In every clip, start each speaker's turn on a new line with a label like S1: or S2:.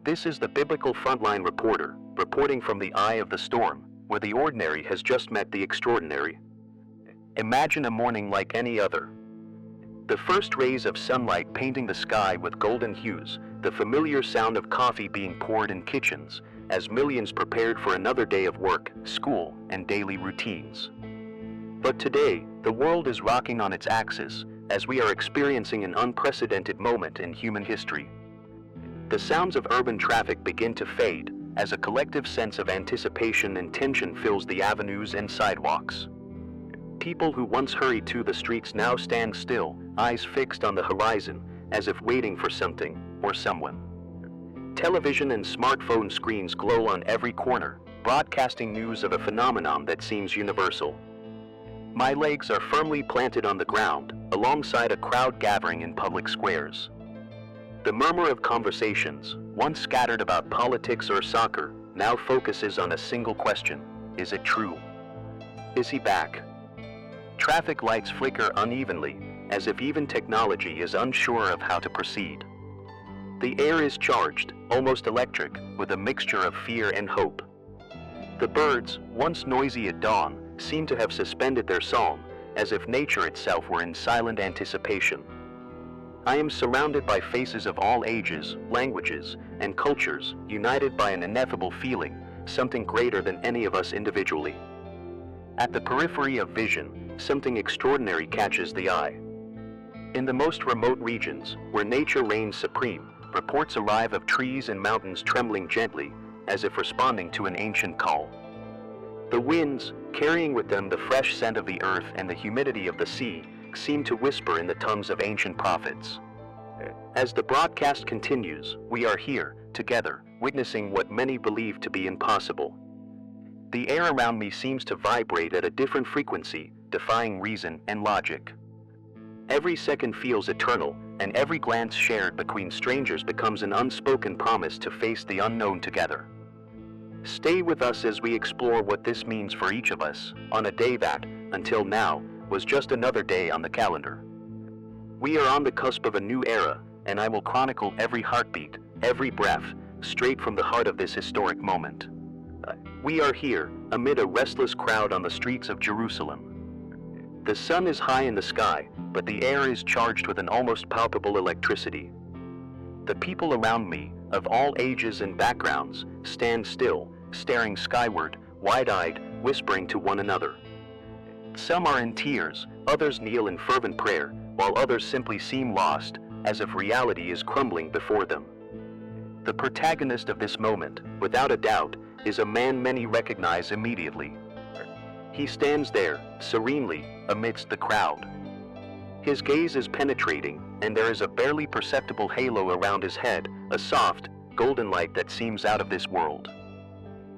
S1: This is the biblical Frontline Reporter, reporting from the eye of the storm, where the ordinary has just met the extraordinary. Imagine a morning like any other. The first rays of sunlight painting the sky with golden hues, the familiar sound of coffee being poured in kitchens, as millions prepared for another day of work, school, and daily routines. But today, the world is rocking on its axis, as we are experiencing an unprecedented moment in human history. The sounds of urban traffic begin to fade, as a collective sense of anticipation and tension fills the avenues and sidewalks. People who once hurried to the streets now stand still, eyes fixed on the horizon, as if waiting for something or someone. Television and smartphone screens glow on every corner, broadcasting news of a phenomenon that seems universal. My legs are firmly planted on the ground, alongside a crowd gathering in public squares. The murmur of conversations, once scattered about politics or soccer, now focuses on a single question: is it true? Is he back? Traffic lights flicker unevenly, as if even technology is unsure of how to proceed. The air is charged, almost electric, with a mixture of fear and hope. The birds, once noisy at dawn, seem to have suspended their song, as if nature itself were in silent anticipation. I am surrounded by faces of all ages, languages, and cultures, united by an ineffable feeling, something greater than any of us individually. At the periphery of vision, something extraordinary catches the eye. In the most remote regions, where nature reigns supreme, reports arrive of trees and mountains trembling gently, as if responding to an ancient call. The winds, carrying with them the fresh scent of the earth and the humidity of the sea, seem to whisper in the tongues of ancient prophets. As the broadcast continues, we are here, together, witnessing what many believe to be impossible. The air around me seems to vibrate at a different frequency, defying reason and logic. Every second feels eternal, and every glance shared between strangers becomes an unspoken promise to face the unknown together. Stay with us as we explore what this means for each of us, on a day that, until now, was just another day on the calendar. We are on the cusp of a new era, and I will chronicle every heartbeat, every breath, straight from the heart of this historic moment. We are here, amid a restless crowd on the streets of Jerusalem. The sun is high in the sky, but the air is charged with an almost palpable electricity. The people around me, of all ages and backgrounds, stand still, staring skyward, wide-eyed, whispering to one another. Some are in tears, others kneel in fervent prayer, while others simply seem lost, as if reality is crumbling before them. The protagonist of this moment, without a doubt, is a man many recognize immediately. He stands there, serenely, amidst the crowd. His gaze is penetrating, and there is a barely perceptible halo around his head, a soft, golden light that seems out of this world.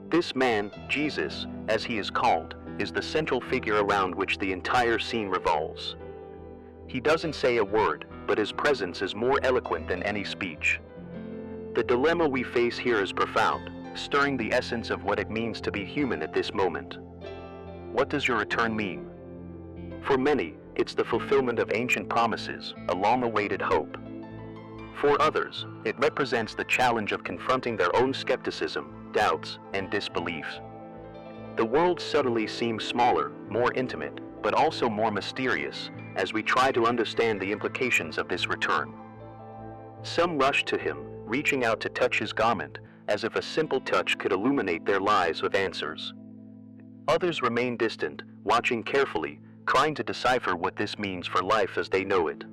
S1: This man, Jesus, as he is called, is the central figure around which the entire scene revolves. He doesn't say a word, but his presence is more eloquent than any speech. The dilemma we face here is profound, stirring the essence of what it means to be human at this moment. What does your return mean? For many, it's the fulfillment of ancient promises, a long-awaited hope. For others, it represents the challenge of confronting their own skepticism, doubts, and disbeliefs. The world subtly seems smaller, more intimate, but also more mysterious, as we try to understand the implications of this return. Some rush to him, reaching out to touch his garment, as if a simple touch could illuminate their lives with answers. Others remain distant, watching carefully, trying to decipher what this means for life as they know it.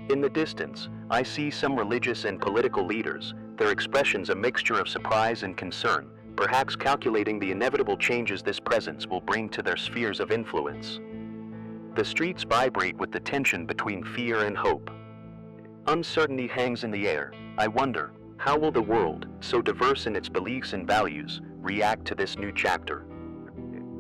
S1: In the distance, I see some religious and political leaders, their expressions a mixture of surprise and concern, perhaps calculating the inevitable changes this presence will bring to their spheres of influence. The streets vibrate with the tension between fear and hope. Uncertainty hangs in the air. I wonder, how will the world, so diverse in its beliefs and values, react to this new chapter?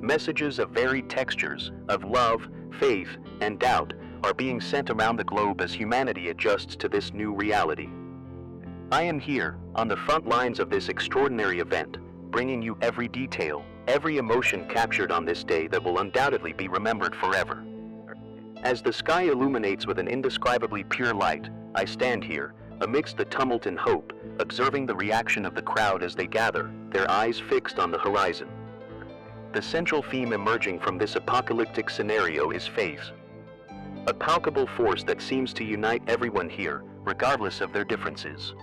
S1: Messages of varied textures, of love, faith, and doubt, are being sent around the globe as humanity adjusts to this new reality. I am here, on the front lines of this extraordinary event, bringing you every detail, every emotion captured on this day that will undoubtedly be remembered forever. As the sky illuminates with an indescribably pure light, I stand here, amidst the tumult and hope, observing the reaction of the crowd as they gather, their eyes fixed on the horizon. The central theme emerging from this apocalyptic scenario is faith, a palpable force that seems to unite everyone here, regardless of their differences.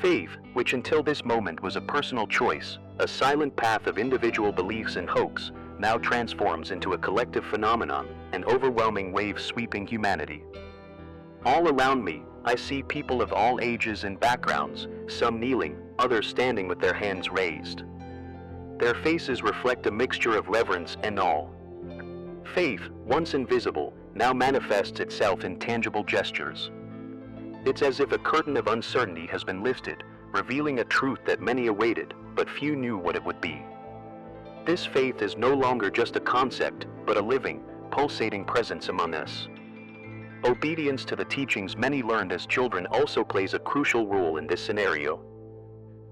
S1: Faith, which until this moment was a personal choice, a silent path of individual beliefs and hopes, now transforms into a collective phenomenon, an overwhelming wave sweeping humanity. All around me, I see people of all ages and backgrounds, some kneeling, others standing with their hands raised. Their faces reflect a mixture of reverence and awe. Faith, once invisible, now manifests itself in tangible gestures. It's as if a curtain of uncertainty has been lifted, revealing a truth that many awaited, but few knew what it would be. This faith is no longer just a concept, but a living, pulsating presence among us. Obedience to the teachings many learned as children also plays a crucial role in this scenario.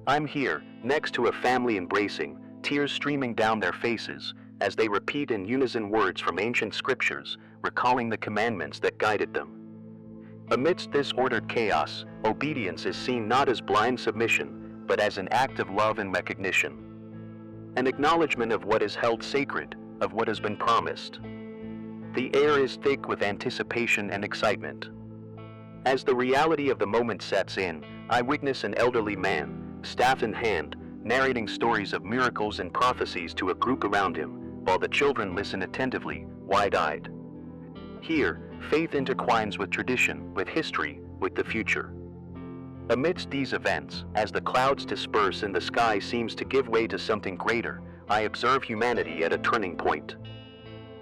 S1: I'm here, next to a family embracing, tears streaming down their faces, as they repeat in unison words from ancient scriptures, recalling the commandments that guided them. Amidst this ordered chaos, obedience is seen not as blind submission, but as an act of love and recognition. An acknowledgement of what is held sacred, of what has been promised. The air is thick with anticipation and excitement. As the reality of the moment sets in, I witness an elderly man, staff in hand, narrating stories of miracles and prophecies to a group around him, while the children listen attentively, wide-eyed. Here, faith intertwines with tradition, with history, with the future. Amidst these events, as the clouds disperse and the sky seems to give way to something greater, I observe humanity at a turning point.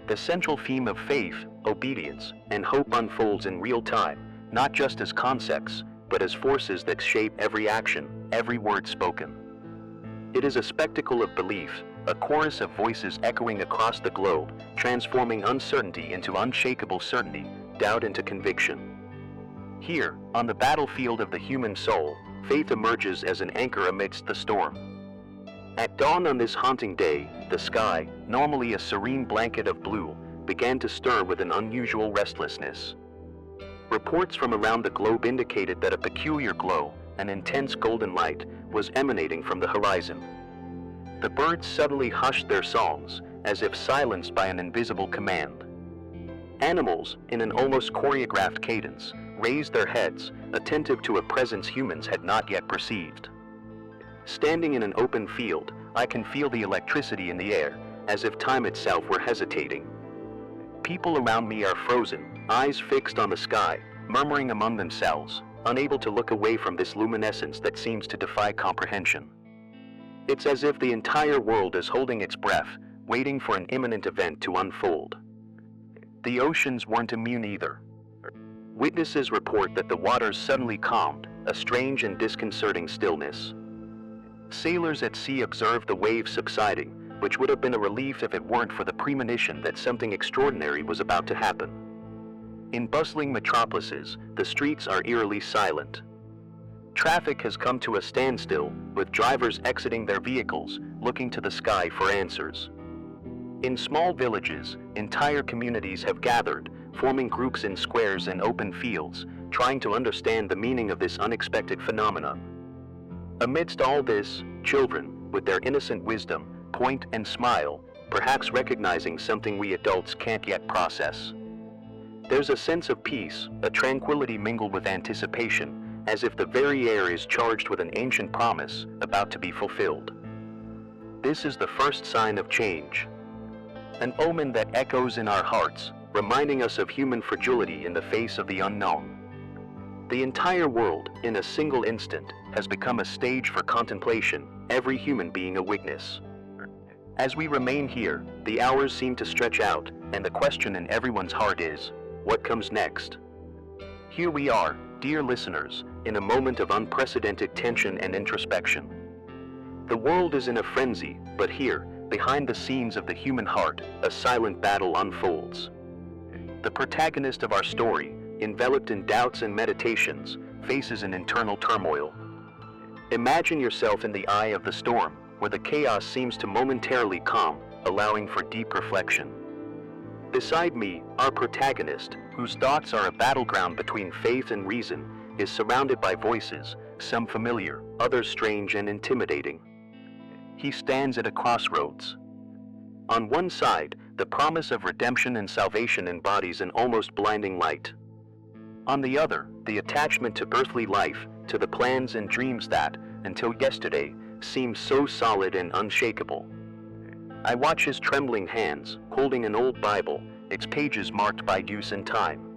S1: The central theme of faith, obedience, and hope unfolds in real time, not just as concepts, but as forces that shape every action, every word spoken. It is a spectacle of belief, a chorus of voices echoing across the globe, transforming uncertainty into unshakable certainty, doubt into conviction. Here, on the battlefield of the human soul, faith emerges as an anchor amidst the storm. At dawn on this haunting day, the sky, normally a serene blanket of blue, began to stir with an unusual restlessness. Reports from around the globe indicated that a peculiar glow, an intense golden light, was emanating from the horizon. The birds suddenly hushed their songs, as if silenced by an invisible command. Animals, in an almost choreographed cadence, raised their heads, attentive to a presence humans had not yet perceived. Standing in an open field, I can feel the electricity in the air, as if time itself were hesitating. People around me are frozen, eyes fixed on the sky, murmuring among themselves, unable to look away from this luminescence that seems to defy comprehension. It's as if the entire world is holding its breath, waiting for an imminent event to unfold. The oceans weren't immune either. Witnesses report that the waters suddenly calmed, a strange and disconcerting stillness. Sailors at sea observed the waves subsiding, which would have been a relief if it weren't for the premonition that something extraordinary was about to happen. In bustling metropolises, the streets are eerily silent. Traffic has come to a standstill, with drivers exiting their vehicles, looking to the sky for answers. In small villages, entire communities have gathered, forming groups in squares and open fields, trying to understand the meaning of this unexpected phenomenon. Amidst all this, children, with their innocent wisdom, point and smile, perhaps recognizing something we adults can't yet process. There's a sense of peace, a tranquility mingled with anticipation, as if the very air is charged with an ancient promise about to be fulfilled. This is the first sign of change. An omen that echoes in our hearts, reminding us of human fragility in the face of the unknown. The entire world, in a single instant, has become a stage for contemplation, every human being a witness. As we remain here, the hours seem to stretch out, and the question in everyone's heart is, what comes next? Here we are, dear listeners, in a moment of unprecedented tension and introspection. The world is in a frenzy, but here, behind the scenes of the human heart, a silent battle unfolds. The protagonist of our story, enveloped in doubts and meditations, faces an internal turmoil. Imagine yourself in the eye of the storm, where the chaos seems to momentarily calm, allowing for deep reflection. Beside me, our protagonist, whose thoughts are a battleground between faith and reason, is surrounded by voices, some familiar, others strange and intimidating. He stands at a crossroads. On one side, the promise of redemption and salvation embodies an almost blinding light. On the other, the attachment to earthly life, to the plans and dreams that, until yesterday, seemed so solid and unshakable. I watch his trembling hands, holding an old Bible, its pages marked by use and time.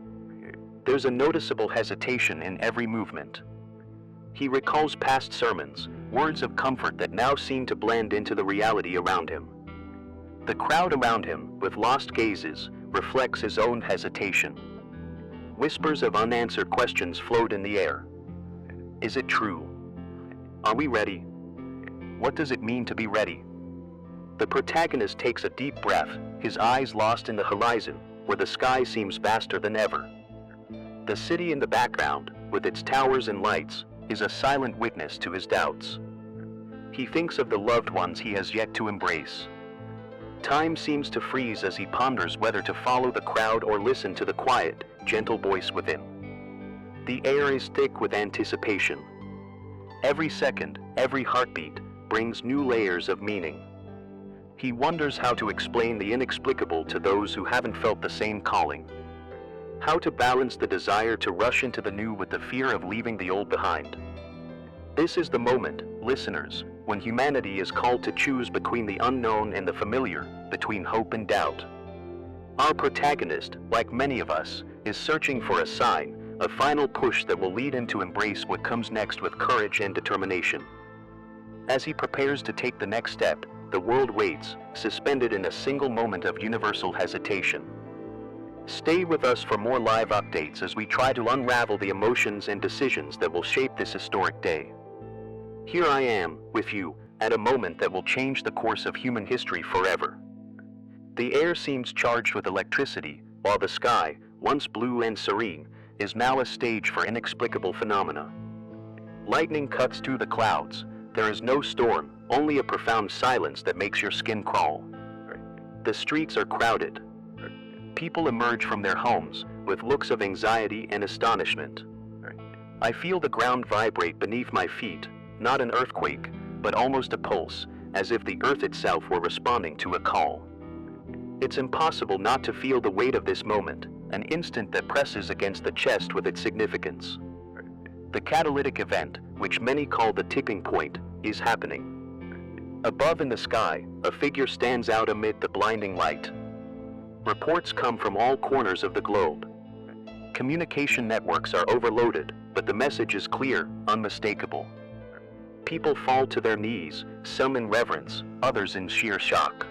S1: There's a noticeable hesitation in every movement. He recalls past sermons, words of comfort that now seem to blend into the reality around him. The crowd around him, with lost gazes, reflects his own hesitation. Whispers of unanswered questions float in the air. Is it true? Are we ready? What does it mean to be ready? The protagonist takes a deep breath, his eyes lost in the horizon, where the sky seems vaster than ever. The city in the background, with its towers and lights, is a silent witness to his doubts. He thinks of the loved ones he has yet to embrace. Time seems to freeze as he ponders whether to follow the crowd or listen to the quiet, gentle voice within. The air is thick with anticipation. Every second, every heartbeat, brings new layers of meaning. He wonders how to explain the inexplicable to those who haven't felt the same calling. How to balance the desire to rush into the new with the fear of leaving the old behind. This is the moment, listeners, when humanity is called to choose between the unknown and the familiar, between hope and doubt. Our protagonist, like many of us, is searching for a sign, a final push that will lead him to embrace what comes next with courage and determination. As he prepares to take the next step, the world waits, suspended in a single moment of universal hesitation. Stay with us for more live updates as we try to unravel the emotions and decisions that will shape this historic day. Here I am, with you, at a moment that will change the course of human history forever. The air seems charged with electricity, while the sky, once blue and serene, is now a stage for inexplicable phenomena. Lightning cuts through the clouds. There is no storm, only a profound silence that makes your skin crawl. The streets are crowded. People emerge from their homes with looks of anxiety and astonishment. I feel the ground vibrate beneath my feet, not an earthquake, but almost a pulse, as if the earth itself were responding to a call. It's impossible not to feel the weight of this moment, an instant that presses against the chest with its significance. The catalytic event, which many call the tipping point, is happening. Above in the sky, a figure stands out amid the blinding light. Reports come from all corners of the globe. Communication networks are overloaded, but the message is clear, unmistakable. People fall to their knees, some in reverence, others in sheer shock.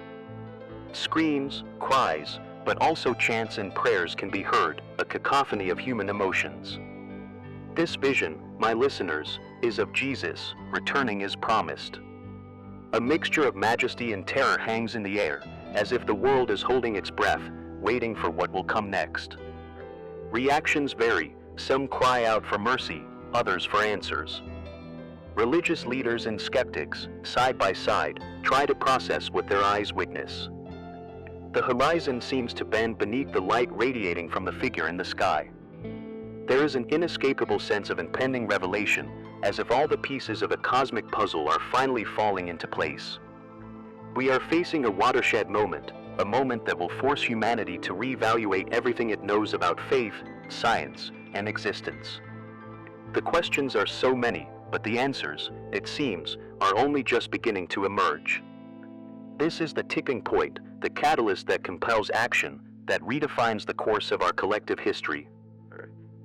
S1: Screams, cries, but also chants and prayers can be heard, a cacophony of human emotions. This vision, my listeners, is of Jesus, returning as promised. A mixture of majesty and terror hangs in the air, as if the world is holding its breath, waiting for what will come next. Reactions vary, some cry out for mercy, others for answers. Religious leaders and skeptics, side by side, try to process what their eyes witness. The horizon seems to bend beneath the light radiating from the figure in the sky. There is an inescapable sense of impending revelation, as if all the pieces of a cosmic puzzle are finally falling into place. We are facing a watershed moment, a moment that will force humanity to reevaluate everything it knows about faith, science, and existence. The questions are so many, but the answers, it seems, are only just beginning to emerge. This is the tipping point, the catalyst that compels action, that redefines the course of our collective history.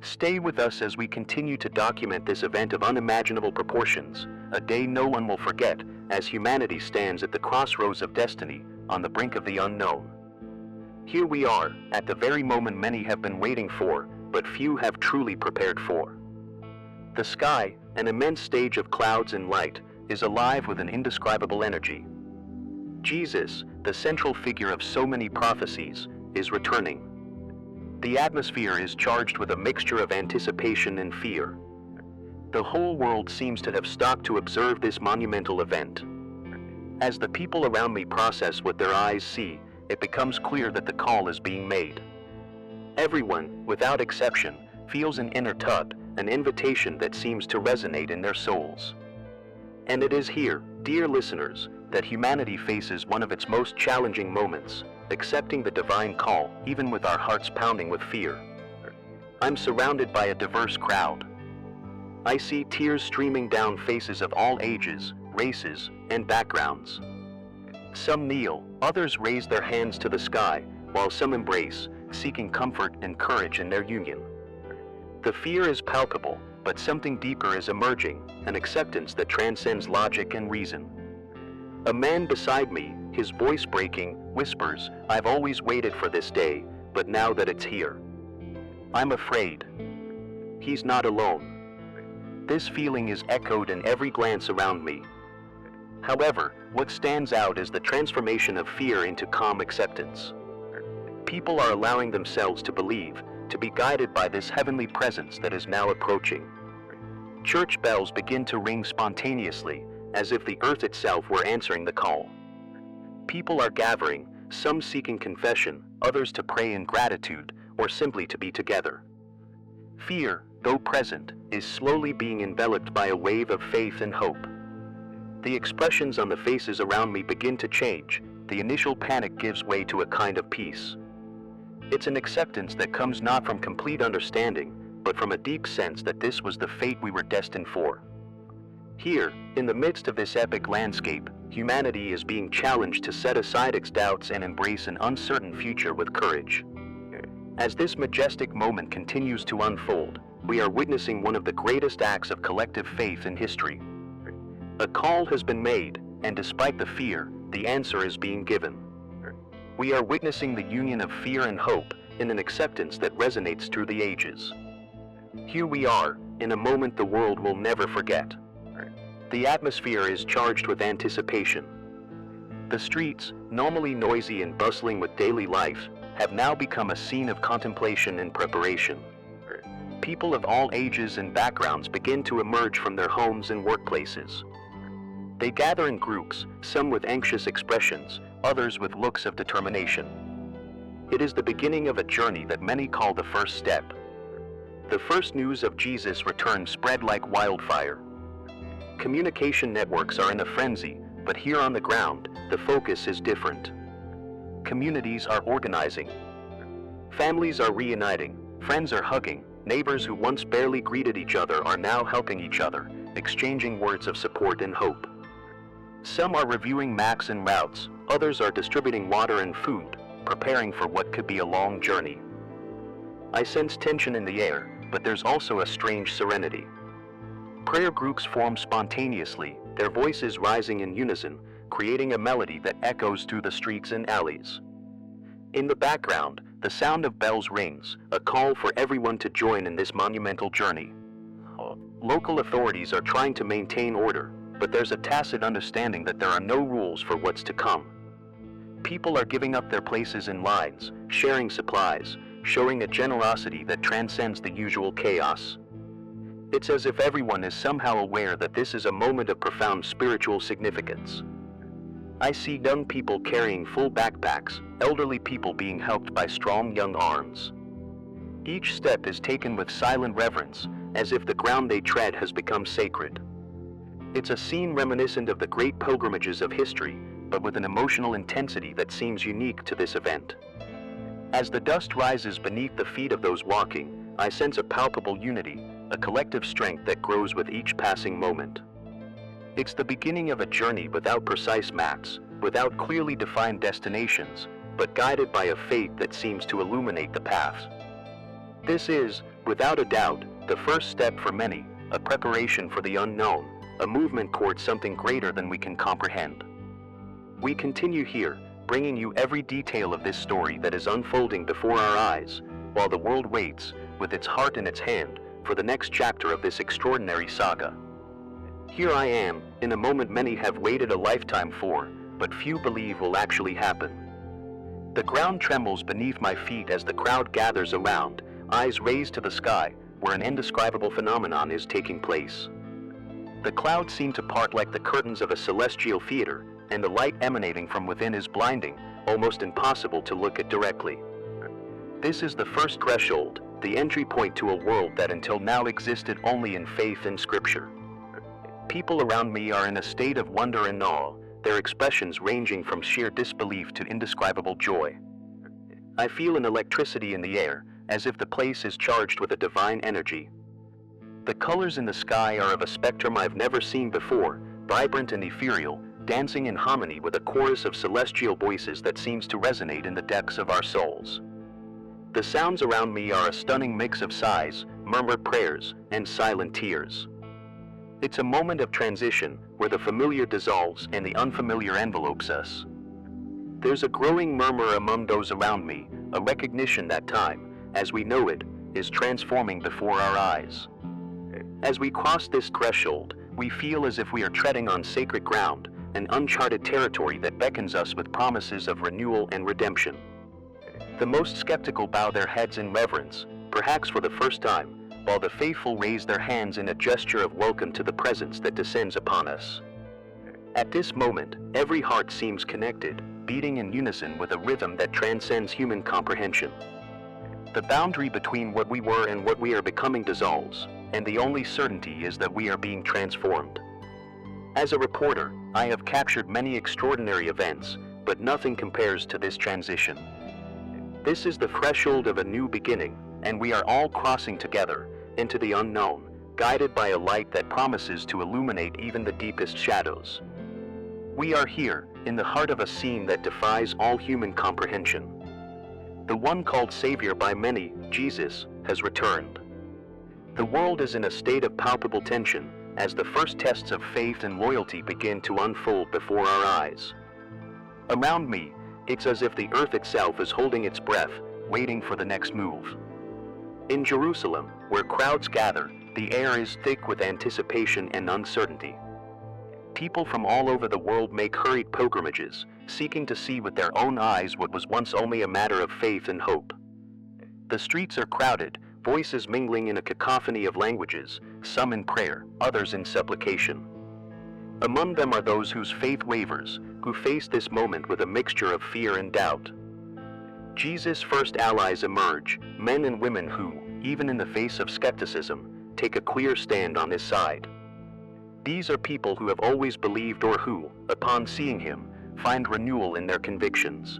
S1: Stay with us as we continue to document this event of unimaginable proportions, a day no one will forget, as humanity stands at the crossroads of destiny, on the brink of the unknown. Here we are, at the very moment many have been waiting for, but few have truly prepared for. The sky, an immense stage of clouds and light, is alive with an indescribable energy. Jesus, the central figure of so many prophecies, is returning. The atmosphere is charged with a mixture of anticipation and fear. The whole world seems to have stopped to observe this monumental event. As the people around me process what their eyes see, it becomes clear that the call is being made. Everyone, without exception, feels an inner tug, an invitation that seems to resonate in their souls. And it is here, dear listeners, that humanity faces one of its most challenging moments, accepting the divine call, even with our hearts pounding with fear. I'm surrounded by a diverse crowd. I see tears streaming down faces of all ages, races, and backgrounds. Some kneel, others raise their hands to the sky, while some embrace, seeking comfort and courage in their union. The fear is palpable, but something deeper is emerging, an acceptance that transcends logic and reason. A man beside me, his voice breaking, whispers, "I've always waited for this day, but now that it's here, I'm afraid." He's not alone. This feeling is echoed in every glance around me. However, what stands out is the transformation of fear into calm acceptance. People are allowing themselves to believe, to be guided by this heavenly presence that is now approaching. Church bells begin to ring spontaneously, as if the earth itself were answering the call. People are gathering, some seeking confession, others to pray in gratitude, or simply to be together. Fear, though present, is slowly being enveloped by a wave of faith and hope. The expressions on the faces around me begin to change. The initial panic gives way to a kind of peace. It's an acceptance that comes not from complete understanding, but from a deep sense that this was the fate we were destined for. Here, in the midst of this epic landscape, humanity is being challenged to set aside its doubts and embrace an uncertain future with courage. As this majestic moment continues to unfold, we are witnessing one of the greatest acts of collective faith in history. A call has been made, and despite the fear, the answer is being given. We are witnessing the union of fear and hope in an acceptance that resonates through the ages. Here we are, in a moment the world will never forget. The atmosphere is charged with anticipation. The streets, normally noisy and bustling with daily life, have now become a scene of contemplation and preparation. People of all ages and backgrounds begin to emerge from their homes and workplaces. They gather in groups, some with anxious expressions, others with looks of determination. It is the beginning of a journey that many call the first step. The first news of Jesus' return spread like wildfire. Communication networks are in a frenzy, but here on the ground, the focus is different. Communities are organizing. Families are reuniting, friends are hugging, neighbors who once barely greeted each other are now helping each other, exchanging words of support and hope. Some are reviewing maps and routes, others are distributing water and food, preparing for what could be a long journey. I sense tension in the air, but there's also a strange serenity. Prayer groups form spontaneously, their voices rising in unison, creating a melody that echoes through the streets and alleys. In the background, the sound of bells rings, a call for everyone to join in this monumental journey. Local authorities are trying to maintain order, but there's a tacit understanding that there are no rules for what's to come. People are giving up their places in lines, sharing supplies, showing a generosity that transcends the usual chaos. It's as if everyone is somehow aware that this is a moment of profound spiritual significance. I see young people carrying full backpacks, elderly people being helped by strong young arms. Each step is taken with silent reverence, as if the ground they tread has become sacred. It's a scene reminiscent of the great pilgrimages of history, but with an emotional intensity that seems unique to this event. As the dust rises beneath the feet of those walking, I sense a palpable unity, a collective strength that grows with each passing moment. It's the beginning of a journey without precise maps, without clearly defined destinations, but guided by a faith that seems to illuminate the path. This is, without a doubt, the first step for many, a preparation for the unknown, a movement towards something greater than we can comprehend. We continue here, bringing you every detail of this story that is unfolding before our eyes, while the world waits, with its heart in its hand, for the next chapter of this extraordinary saga. Here I am, in a moment many have waited a lifetime for, but few believe will actually happen. The ground trembles beneath my feet as the crowd gathers around, eyes raised to the sky, where an indescribable phenomenon is taking place. The clouds seem to part like the curtains of a celestial theater, and the light emanating from within is blinding, almost impossible to look at directly. This is the first threshold, the entry point to a world that until now existed only in faith and scripture. People around me are in a state of wonder and awe, their expressions ranging from sheer disbelief to indescribable joy. I feel an electricity in the air, as if the place is charged with a divine energy. The colors in the sky are of a spectrum I've never seen before, vibrant and ethereal, dancing in harmony with a chorus of celestial voices that seems to resonate in the depths of our souls. The sounds around me are a stunning mix of sighs, murmured prayers, and silent tears. It's a moment of transition where the familiar dissolves and the unfamiliar envelopes us. There's a growing murmur among those around me, a recognition that time, as we know it, is transforming before our eyes. As we cross this threshold, we feel as if we are treading on sacred ground, an uncharted territory that beckons us with promises of renewal and redemption. The most skeptical bow their heads in reverence, perhaps for the first time, while the faithful raise their hands in a gesture of welcome to the presence that descends upon us. At this moment, every heart seems connected, beating in unison with a rhythm that transcends human comprehension. The boundary between what we were and what we are becoming dissolves, and the only certainty is that we are being transformed. As a reporter, I have captured many extraordinary events, but nothing compares to this transition. This is the threshold of a new beginning, and we are all crossing together into the unknown, guided by a light that promises to illuminate even the deepest shadows. We are here, in the heart of a scene that defies all human comprehension. The one called Savior by many, Jesus, has returned. The world is in a state of palpable tension, as the first tests of faith and loyalty begin to unfold before our eyes. Around me, it's as if the earth itself is holding its breath, waiting for the next move. In Jerusalem, where crowds gather, the air is thick with anticipation and uncertainty. People from all over the world make hurried pilgrimages, seeking to see with their own eyes what was once only a matter of faith and hope. The streets are crowded, voices mingling in a cacophony of languages, some in prayer, others in supplication. Among them are those whose faith wavers, who face this moment with a mixture of fear and doubt. Jesus' first allies emerge, men and women who, even in the face of skepticism, take a clear stand on his side. These are people who have always believed or who, upon seeing him, find renewal in their convictions.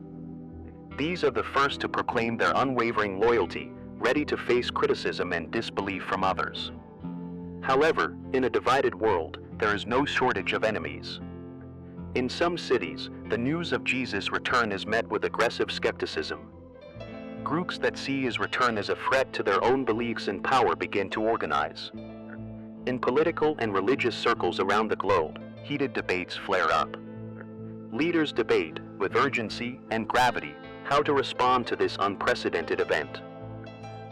S1: These are the first to proclaim their unwavering loyalty, ready to face criticism and disbelief from others. However, in a divided world, there is no shortage of enemies. In some cities, the news of Jesus' return is met with aggressive skepticism. Groups that see his return as a threat to their own beliefs and power begin to organize. In political and religious circles around the globe, heated debates flare up. Leaders debate, with urgency and gravity, how to respond to this unprecedented event.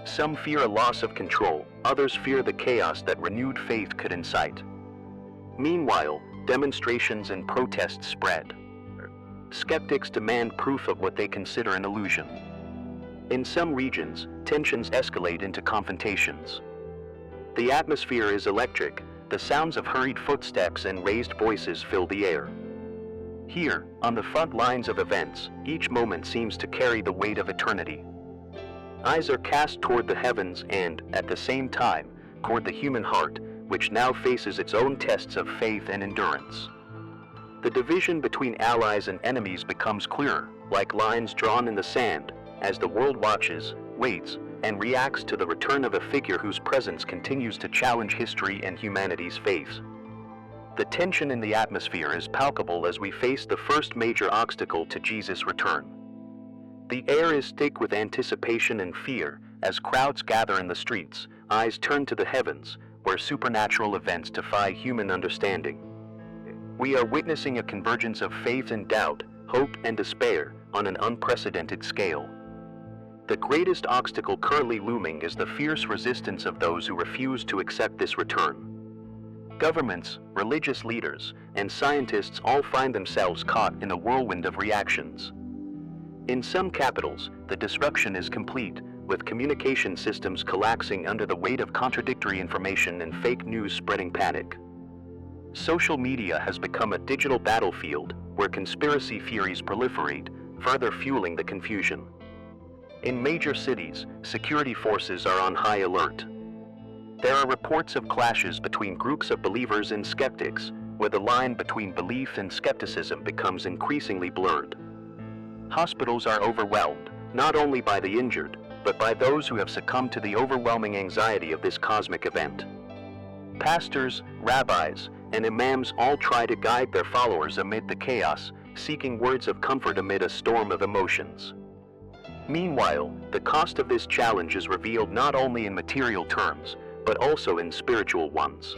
S1: Some fear a loss of control, others fear the chaos that renewed faith could incite. Meanwhile, demonstrations and protests spread. Skeptics demand proof of what they consider an illusion. In some regions, tensions escalate into confrontations. The atmosphere is electric, the sounds of hurried footsteps and raised voices fill the air. Here, on the front lines of events, each moment seems to carry the weight of eternity. Eyes are cast toward the heavens and, at the same time, toward the human heart, which now faces its own tests of faith and endurance. The division between allies and enemies becomes clearer, like lines drawn in the sand, as the world watches, waits, and reacts to the return of a figure whose presence continues to challenge history and humanity's faith. The tension in the atmosphere is palpable as we face the first major obstacle to Jesus' return. The air is thick with anticipation and fear as crowds gather in the streets, eyes turn to the heavens, where supernatural events defy human understanding. We are witnessing a convergence of faith and doubt, hope and despair on an unprecedented scale. The greatest obstacle currently looming is the fierce resistance of those who refuse to accept this return. Governments, religious leaders, and scientists all find themselves caught in a whirlwind of reactions. In some capitals, the destruction is complete, with communication systems collapsing under the weight of contradictory information and fake news spreading panic. Social media has become a digital battlefield where conspiracy theories proliferate, further fueling the confusion. In major cities, security forces are on high alert. There are reports of clashes between groups of believers and skeptics, where the line between belief and skepticism becomes increasingly blurred. Hospitals are overwhelmed, not only by the injured, but by those who have succumbed to the overwhelming anxiety of this cosmic event. Pastors, rabbis, and imams all try to guide their followers amid the chaos, seeking words of comfort amid a storm of emotions. Meanwhile, the cost of this challenge is revealed not only in material terms, but also in spiritual ones.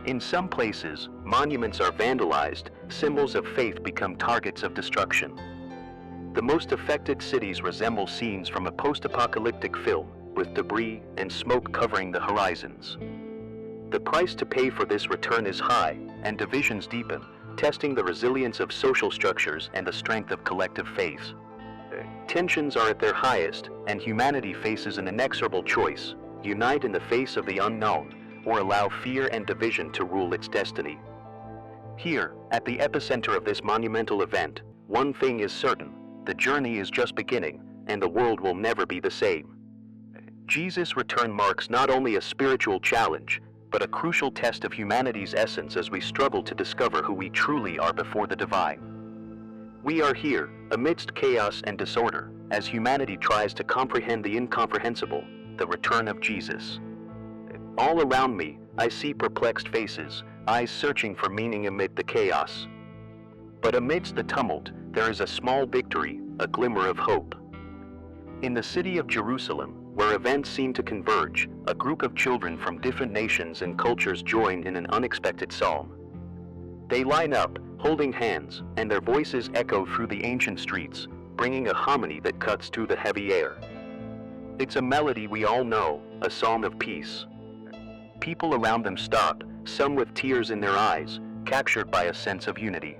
S1: In some places, monuments are vandalized, symbols of faith become targets of destruction. The most affected cities resemble scenes from a post-apocalyptic film, with debris and smoke covering the horizons. The price to pay for this return is high, and divisions deepen, testing the resilience of social structures and the strength of collective faith. Tensions are at their highest, and humanity faces an inexorable choice: unite in the face of the unknown, or allow fear and division to rule its destiny. Here, at the epicenter of this monumental event, one thing is certain: the journey is just beginning, and the world will never be the same. Jesus' return marks not only a spiritual challenge, but a crucial test of humanity's essence as we struggle to discover who we truly are before the divine. We are here, amidst chaos and disorder, as humanity tries to comprehend the incomprehensible, the return of Jesus. All around me, I see perplexed faces, eyes searching for meaning amid the chaos. But amidst the tumult, there is a small victory, a glimmer of hope. In the city of Jerusalem, where events seem to converge, a group of children from different nations and cultures join in an unexpected psalm. They line up, holding hands, and their voices echo through the ancient streets, bringing a harmony that cuts through the heavy air. It's a melody we all know, a song of peace. People around them stop, some with tears in their eyes, captured by a sense of unity.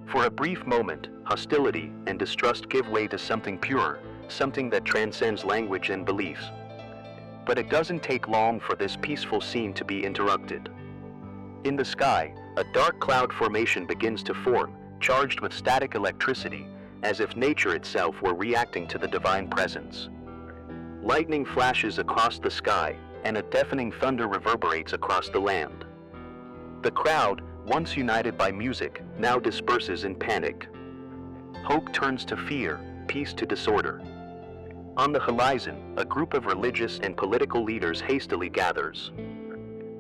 S1: For a brief moment, hostility and distrust give way to something purer, something that transcends language and beliefs. But it doesn't take long for this peaceful scene to be interrupted. In the sky, a dark cloud formation begins to form, charged with static electricity, as if nature itself were reacting to the divine presence. Lightning flashes across the sky, and a deafening thunder reverberates across the land. The crowd, once united by music, now disperses in panic. Hope turns to fear, peace to disorder. On the horizon, a group of religious and political leaders hastily gathers.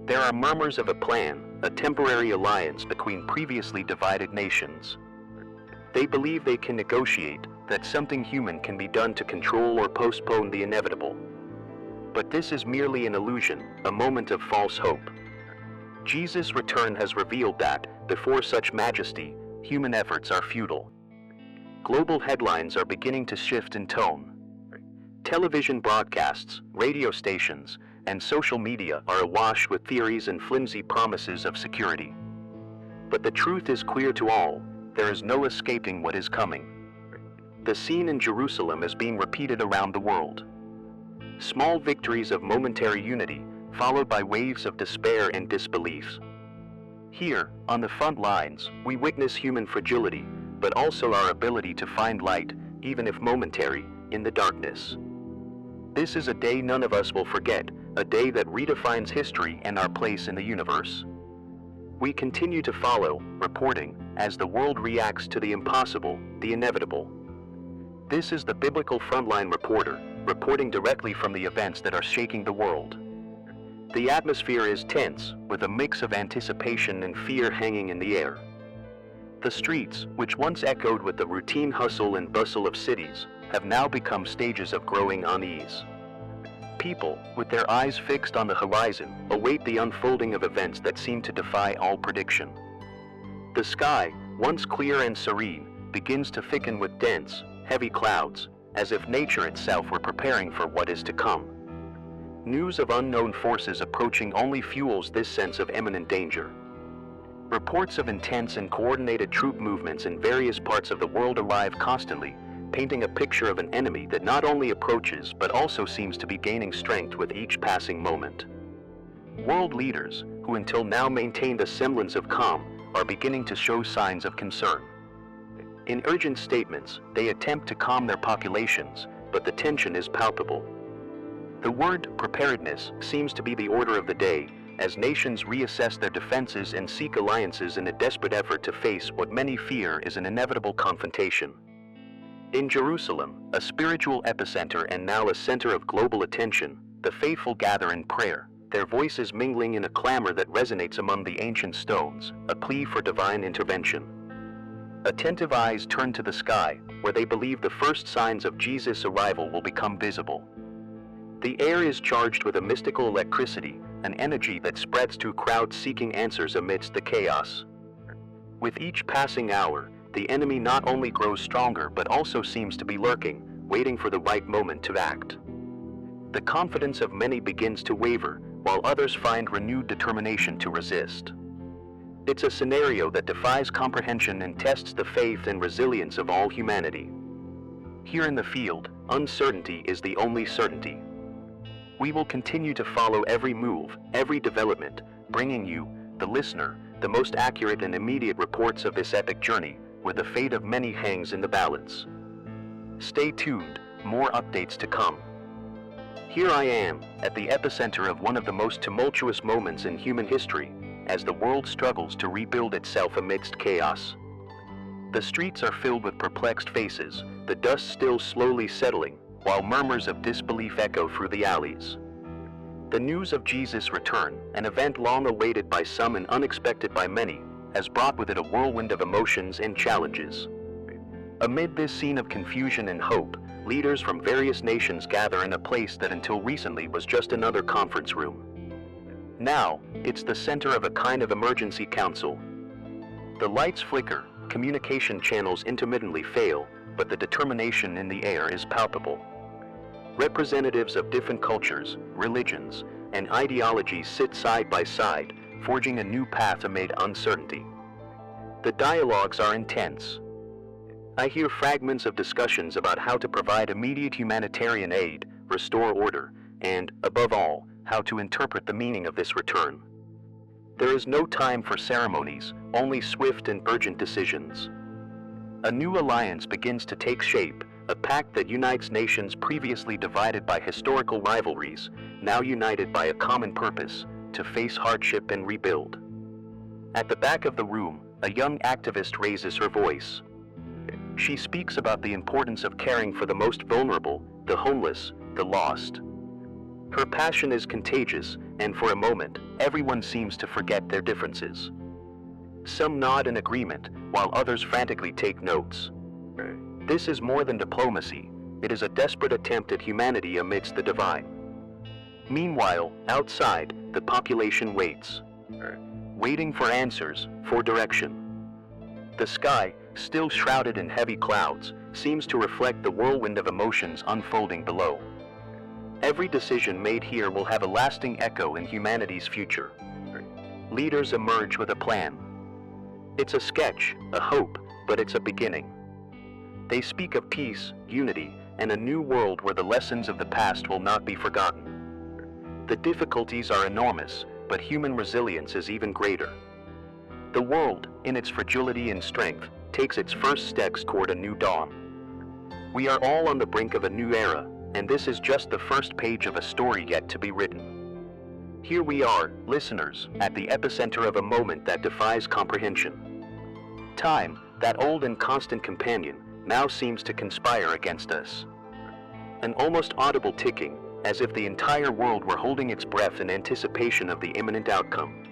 S1: There are murmurs of a plan, a temporary alliance between previously divided nations. They believe they can negotiate, that something human can be done to control or postpone the inevitable. But this is merely an illusion, a moment of false hope. Jesus' return has revealed that, before such majesty, human efforts are futile. Global headlines are beginning to shift in tone. Television broadcasts, radio stations, and social media are awash with theories and flimsy promises of security. But the truth is clear to all: there is no escaping what is coming. The scene in Jerusalem is being repeated around the world. Small victories of momentary unity, followed by waves of despair and disbelief. Here, on the front lines, we witness human fragility, but also our ability to find light, even if momentary, in the darkness. This is a day none of us will forget, a day that redefines history and our place in the universe. We continue to follow, reporting, as the world reacts to the impossible, the inevitable. This is the Biblical Frontline Reporter, reporting directly from the events that are shaking the world. The atmosphere is tense, with a mix of anticipation and fear hanging in the air. The streets, which once echoed with the routine hustle and bustle of cities, have now become stages of growing unease. People, with their eyes fixed on the horizon, await the unfolding of events that seem to defy all prediction. The sky, once clear and serene, begins to thicken with dense, heavy clouds, as if nature itself were preparing for what is to come. News of unknown forces approaching only fuels this sense of imminent danger. Reports of intense and coordinated troop movements in various parts of the world arrive constantly, painting a picture of an enemy that not only approaches but also seems to be gaining strength with each passing moment. World leaders, who until now maintained a semblance of calm, are beginning to show signs of concern. In urgent statements, they attempt to calm their populations, but the tension is palpable. The word preparedness seems to be the order of the day, as nations reassess their defenses and seek alliances in a desperate effort to face what many fear is an inevitable confrontation. In Jerusalem, a spiritual epicenter and now a center of global attention, the faithful gather in prayer, their voices mingling in a clamor that resonates among the ancient stones, a plea for divine intervention. Attentive eyes turn to the sky, where they believe the first signs of Jesus' arrival will become visible. The air is charged with a mystical electricity, an energy that spreads to crowds seeking answers amidst the chaos. With each passing hour, the enemy not only grows stronger but also seems to be lurking, waiting for the right moment to act. The confidence of many begins to waver, while others find renewed determination to resist. It's a scenario that defies comprehension and tests the faith and resilience of all humanity. Here in the field, uncertainty is the only certainty. We will continue to follow every move, every development, bringing you, the listener, the most accurate and immediate reports of this epic journey, where the fate of many hangs in the balance. Stay tuned, more updates to come. Here I am, at the epicenter of one of the most tumultuous moments in human history, as the world struggles to rebuild itself amidst chaos. The streets are filled with perplexed faces, the dust still slowly settling, while murmurs of disbelief echo through the alleys. The news of Jesus' return, an event long awaited by some and unexpected by many, has brought with it a whirlwind of emotions and challenges. Amid this scene of confusion and hope, leaders from various nations gather in a place that until recently was just another conference room. Now, it's the center of a kind of emergency council. The lights flicker, communication channels intermittently fail, but the determination in the air is palpable. Representatives of different cultures, religions, and ideologies sit side by side, forging a new path amid uncertainty. The dialogues are intense. I hear fragments of discussions about how to provide immediate humanitarian aid, restore order, and, above all, how to interpret the meaning of this return. There is no time for ceremonies, only swift and urgent decisions. A new alliance begins to take shape, a pact that unites nations previously divided by historical rivalries, now united by a common purpose, to face hardship and rebuild. At the back of the room, a young activist raises her voice. She speaks about the importance of caring for the most vulnerable, the homeless, the lost. Her passion is contagious, and for a moment, everyone seems to forget their differences. Some nod in agreement, while others frantically take notes. This is more than diplomacy. It is a desperate attempt at humanity amidst the divide. Meanwhile, outside, the population waits. Waiting for answers, for direction. The sky, still shrouded in heavy clouds, seems to reflect the whirlwind of emotions unfolding below. Every decision made here will have a lasting echo in humanity's future. Leaders emerge with a plan. It's a sketch, a hope, but it's a beginning. They speak of peace, unity, and a new world where the lessons of the past will not be forgotten. The difficulties are enormous, but human resilience is even greater. The world, in its fragility and strength, takes its first steps toward a new dawn. We are all on the brink of a new era, and this is just the first page of a story yet to be written. Here we are, listeners, at the epicenter of a moment that defies comprehension. Time, that old and constant companion, now seems to conspire against us. An almost audible ticking, as if the entire world were holding its breath in anticipation of the imminent outcome.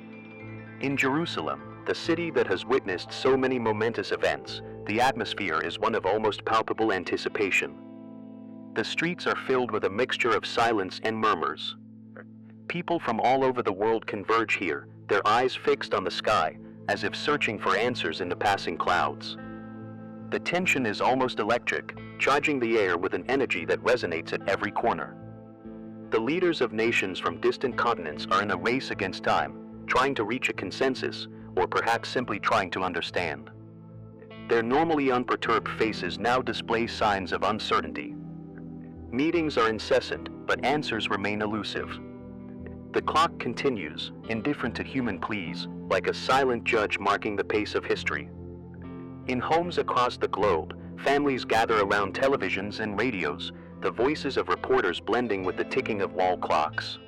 S1: In Jerusalem, the city that has witnessed so many momentous events, the atmosphere is one of almost palpable anticipation. The streets are filled with a mixture of silence and murmurs. People from all over the world converge here, their eyes fixed on the sky, as if searching for answers in the passing clouds. The tension is almost electric, charging the air with an energy that resonates at every corner. The leaders of nations from distant continents are in a race against time, trying to reach a consensus, or perhaps simply trying to understand. Their normally unperturbed faces now display signs of uncertainty. Meetings are incessant, but answers remain elusive. The clock continues, indifferent to human pleas, like a silent judge marking the pace of history. In homes across the globe, families gather around televisions and radios, the voices of reporters blending with the ticking of wall clocks.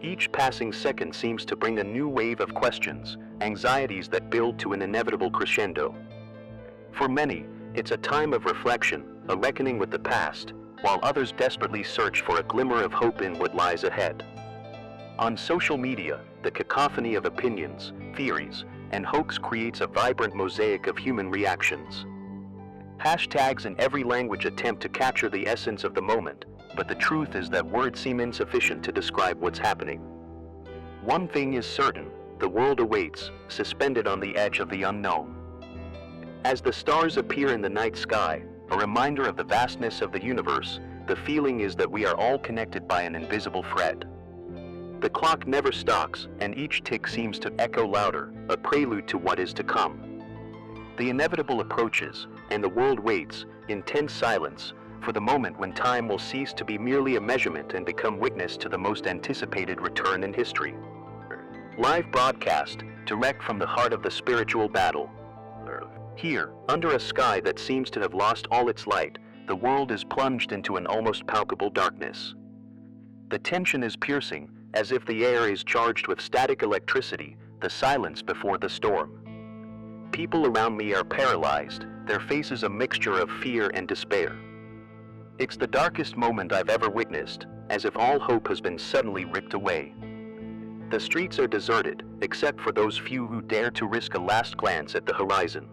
S1: Each passing second seems to bring a new wave of questions, anxieties that build to an inevitable crescendo. For many, it's a time of reflection, a reckoning with the past, while others desperately search for a glimmer of hope in what lies ahead. On social media, the cacophony of opinions, theories, and hoax creates a vibrant mosaic of human reactions. Hashtags in every language attempt to capture the essence of the moment, but the truth is that words seem insufficient to describe what's happening. One thing is certain, the world awaits, suspended on the edge of the unknown. As the stars appear in the night sky, a reminder of the vastness of the universe, the feeling is that we are all connected by an invisible thread. The clock never stops, and each tick seems to echo louder, a prelude to what is to come. The inevitable approaches, and the world waits, in tense silence, for the moment when time will cease to be merely a measurement and become witness to the most anticipated return in history. Live broadcast, direct from the heart of the spiritual battle. Here, under a sky that seems to have lost all its light, the world is plunged into an almost palpable darkness. The tension is piercing, as if the air is charged with static electricity, the silence before the storm. People around me are paralyzed, their faces a mixture of fear and despair. It's the darkest moment I've ever witnessed, as if all hope has been suddenly ripped away. The streets are deserted, except for those few who dare to risk a last glance at the horizon.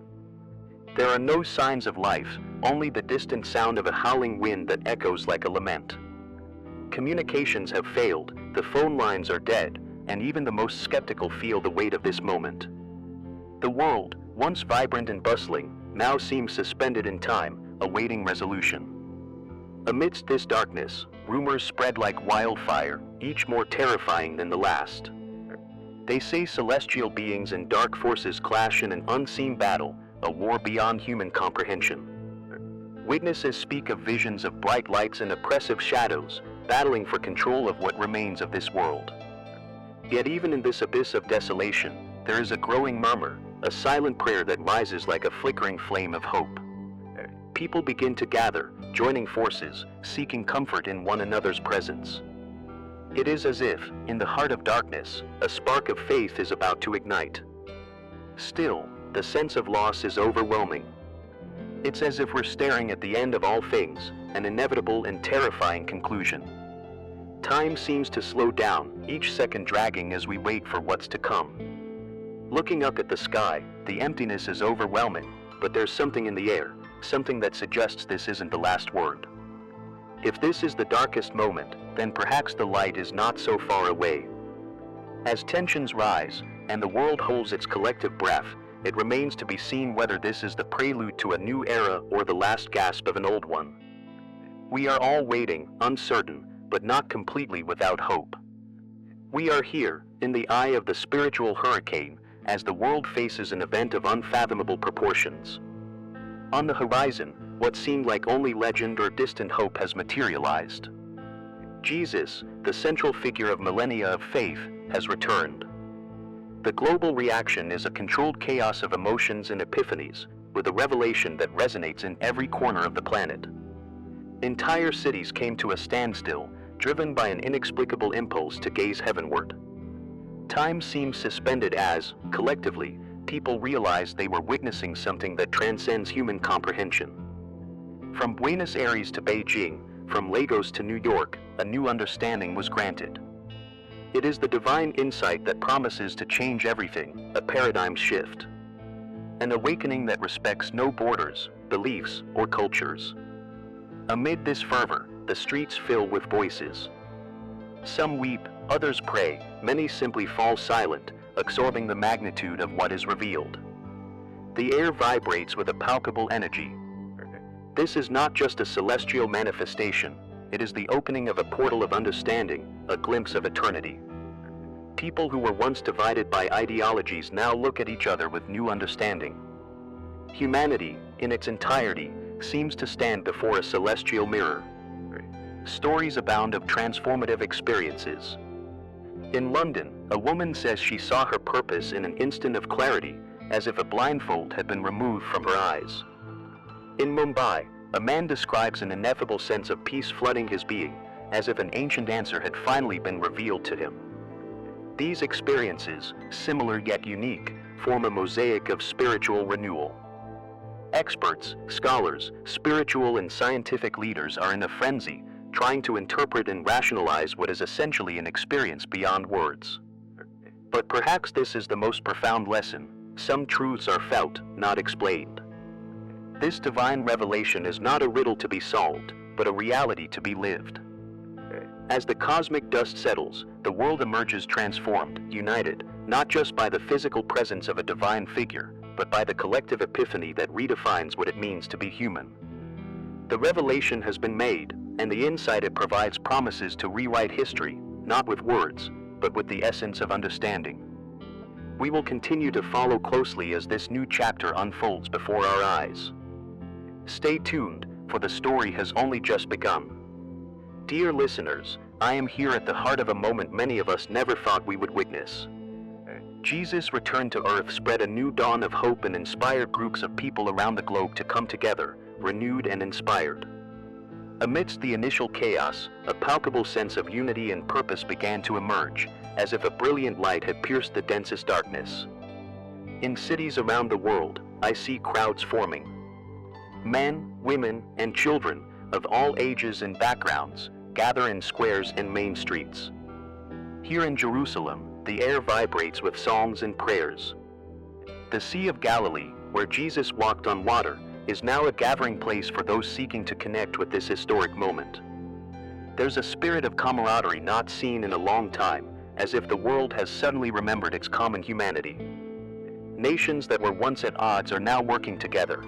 S1: There are no signs of life, only the distant sound of a howling wind that echoes like a lament. Communications have failed, the phone lines are dead, and even the most skeptical feel the weight of this moment. The world, once vibrant and bustling, now seems suspended in time, awaiting resolution. Amidst this darkness, rumors spread like wildfire, each more terrifying than the last. They say celestial beings and dark forces clash in an unseen battle, a war beyond human comprehension. Witnesses speak of visions of bright lights and oppressive shadows, battling for control of what remains of this world. Yet even in this abyss of desolation, there is a growing murmur, a silent prayer that rises like a flickering flame of hope. People begin to gather, joining forces, seeking comfort in one another's presence. It is as if, in the heart of darkness, a spark of faith is about to ignite. Still, the sense of loss is overwhelming. It's as if we're staring at the end of all things, an inevitable and terrifying conclusion. Time seems to slow down, each second dragging as we wait for what's to come. Looking up at the sky, the emptiness is overwhelming, but there's something in the air, something that suggests this isn't the last word. If this is the darkest moment, then perhaps the light is not so far away. As tensions rise, and the world holds its collective breath, it remains to be seen whether this is the prelude to a new era or the last gasp of an old one. We are all waiting, uncertain, but not completely without hope. We are here, in the eye of the spiritual hurricane, as the world faces an event of unfathomable proportions. On the horizon, what seemed like only legend or distant hope has materialized. Jesus, the central figure of millennia of faith, has returned. The global reaction is a controlled chaos of emotions and epiphanies, with a revelation that resonates in every corner of the planet. Entire cities came to a standstill, driven by an inexplicable impulse to gaze heavenward. Time seems suspended as, collectively, people realized they were witnessing something that transcends human comprehension. From Buenos Aires to Beijing, from Lagos to New York, a new understanding was granted. It is the divine insight that promises to change everything, a paradigm shift. An awakening that respects no borders, beliefs, or cultures. Amid this fervor, the streets fill with voices. Some weep, others pray, many simply fall silent, absorbing the magnitude of what is revealed. The air vibrates with a palpable energy. This is not just a celestial manifestation, it is the opening of a portal of understanding, a glimpse of eternity. People who were once divided by ideologies now look at each other with new understanding. Humanity, in its entirety, seems to stand before a celestial mirror. Stories abound of transformative experiences. In London, a woman says she saw her purpose in an instant of clarity, as if a blindfold had been removed from her eyes. In Mumbai, A man describes an ineffable sense of peace flooding his being, as if an ancient answer had finally been revealed to him. These experiences, similar yet unique, form a mosaic of spiritual renewal. Experts, scholars, spiritual and scientific leaders are in a frenzy, trying to interpret and rationalize what is essentially an experience beyond words. But perhaps this is the most profound lesson: some truths are felt, not explained. This divine revelation is not a riddle to be solved, but a reality to be lived. As the cosmic dust settles, the world emerges transformed, united, not just by the physical presence of a divine figure, but by the collective epiphany that redefines what it means to be human. The revelation has been made, and the insight it provides promises to rewrite history, not with words, but with the essence of understanding. We will continue to follow closely as this new chapter unfolds before our eyes. Stay tuned, for the story has only just begun. Dear listeners, I am here at the heart of a moment many of us never thought we would witness. Jesus' return to earth spread a new dawn of hope and inspired groups of people around the globe to come together, renewed and inspired. Amidst the initial chaos, a palpable sense of unity and purpose began to emerge, as if a brilliant light had pierced the densest darkness. In cities around the world, I see crowds forming. Men, women, and children of all ages and backgrounds gather in squares and main streets. Here in Jerusalem, the air vibrates with songs and prayers. The Sea of Galilee, where Jesus walked on water, is now a gathering place for those seeking to connect with this historic moment. There's a spirit of camaraderie not seen in a long time, as if the world has suddenly remembered its common humanity. Nations that were once at odds are now working together.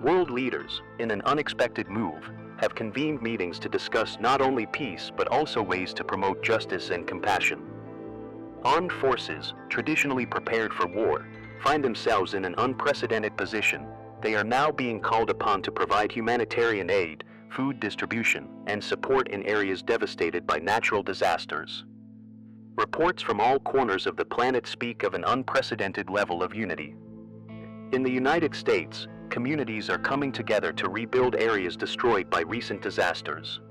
S1: World leaders, in an unexpected move, have convened meetings to discuss not only peace but also ways to promote justice and compassion. Armed forces, traditionally prepared for war, find themselves in an unprecedented position. They are now being called upon to provide humanitarian aid, food distribution, and support in areas devastated by natural disasters. Reports from all corners of the planet speak of an unprecedented level of unity. In the United States, communities are coming together to rebuild areas destroyed by recent disasters.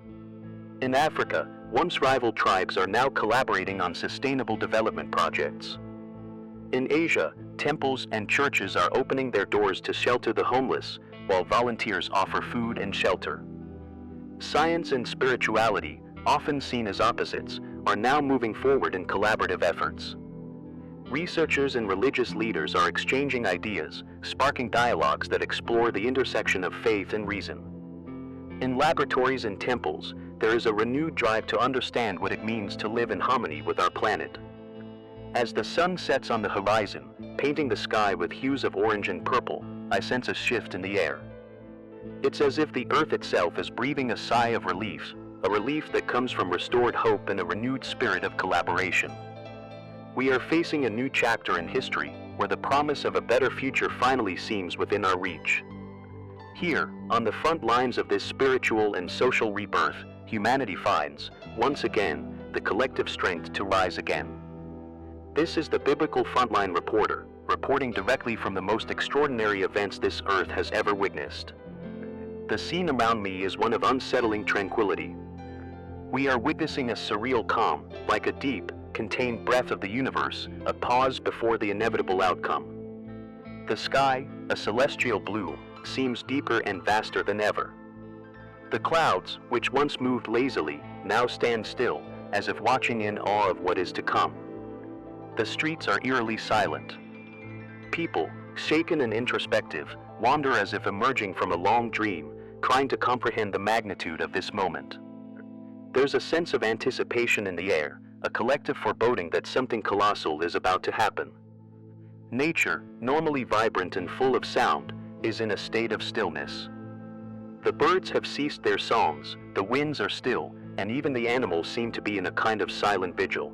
S1: In Africa, once rival tribes are now collaborating on sustainable development projects. In Asia, temples and churches are opening their doors to shelter the homeless, while volunteers offer food and shelter. Science and spirituality, often seen as opposites, are now moving forward in collaborative efforts. Researchers and religious leaders are exchanging ideas, sparking dialogues that explore the intersection of faith and reason. In laboratories and temples, there is a renewed drive to understand what it means to live in harmony with our planet. As the sun sets on the horizon, painting the sky with hues of orange and purple, I sense a shift in the air. It's as if the earth itself is breathing a sigh of relief, a relief that comes from restored hope and a renewed spirit of collaboration. We are facing a new chapter in history, where the promise of a better future finally seems within our reach. Here, on the front lines of this spiritual and social rebirth, humanity finds, once again, the collective strength to rise again. This is the Biblical Frontline Reporter, reporting directly from the most extraordinary events this earth has ever witnessed. The scene around me is one of unsettling tranquility. We are witnessing a surreal calm, like a deep, contained breath of the universe, a pause before the inevitable outcome. The sky, a celestial blue, seems deeper and vaster than ever. The clouds, which once moved lazily, now stand still, as if watching in awe of what is to come. The streets are eerily silent. People, shaken and introspective, wander as if emerging from a long dream, trying to comprehend the magnitude of this moment. There's a sense of anticipation in the air, a collective foreboding that something colossal is about to happen. Nature, normally vibrant and full of sound, is in a state of stillness. The birds have ceased their songs, the winds are still, and even the animals seem to be in a kind of silent vigil.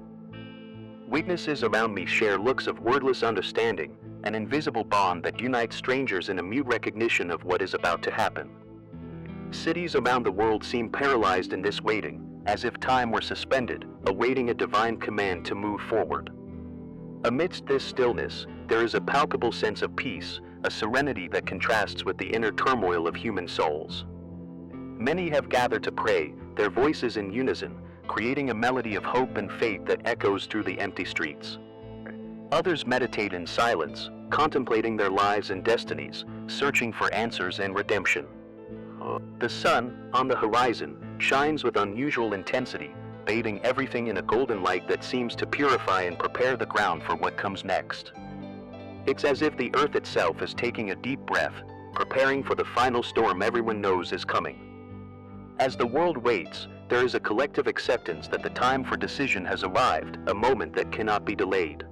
S1: Witnesses around me share looks of wordless understanding, an invisible bond that unites strangers in a mute recognition of what is about to happen. Cities around the world seem paralyzed in this waiting, as if time were suspended, awaiting a divine command to move forward. Amidst this stillness, there is a palpable sense of peace, a serenity that contrasts with the inner turmoil of human souls. Many have gathered to pray, their voices in unison, creating a melody of hope and faith that echoes through the empty streets. Others meditate in silence, contemplating their lives and destinies, searching for answers and redemption. The sun, on the horizon, shines with unusual intensity, bathing everything in a golden light that seems to purify and prepare the ground for what comes next. It's as if the earth itself is taking a deep breath, preparing for the final storm everyone knows is coming. As the world waits, there is a collective acceptance that the time for decision has arrived, a moment that cannot be delayed.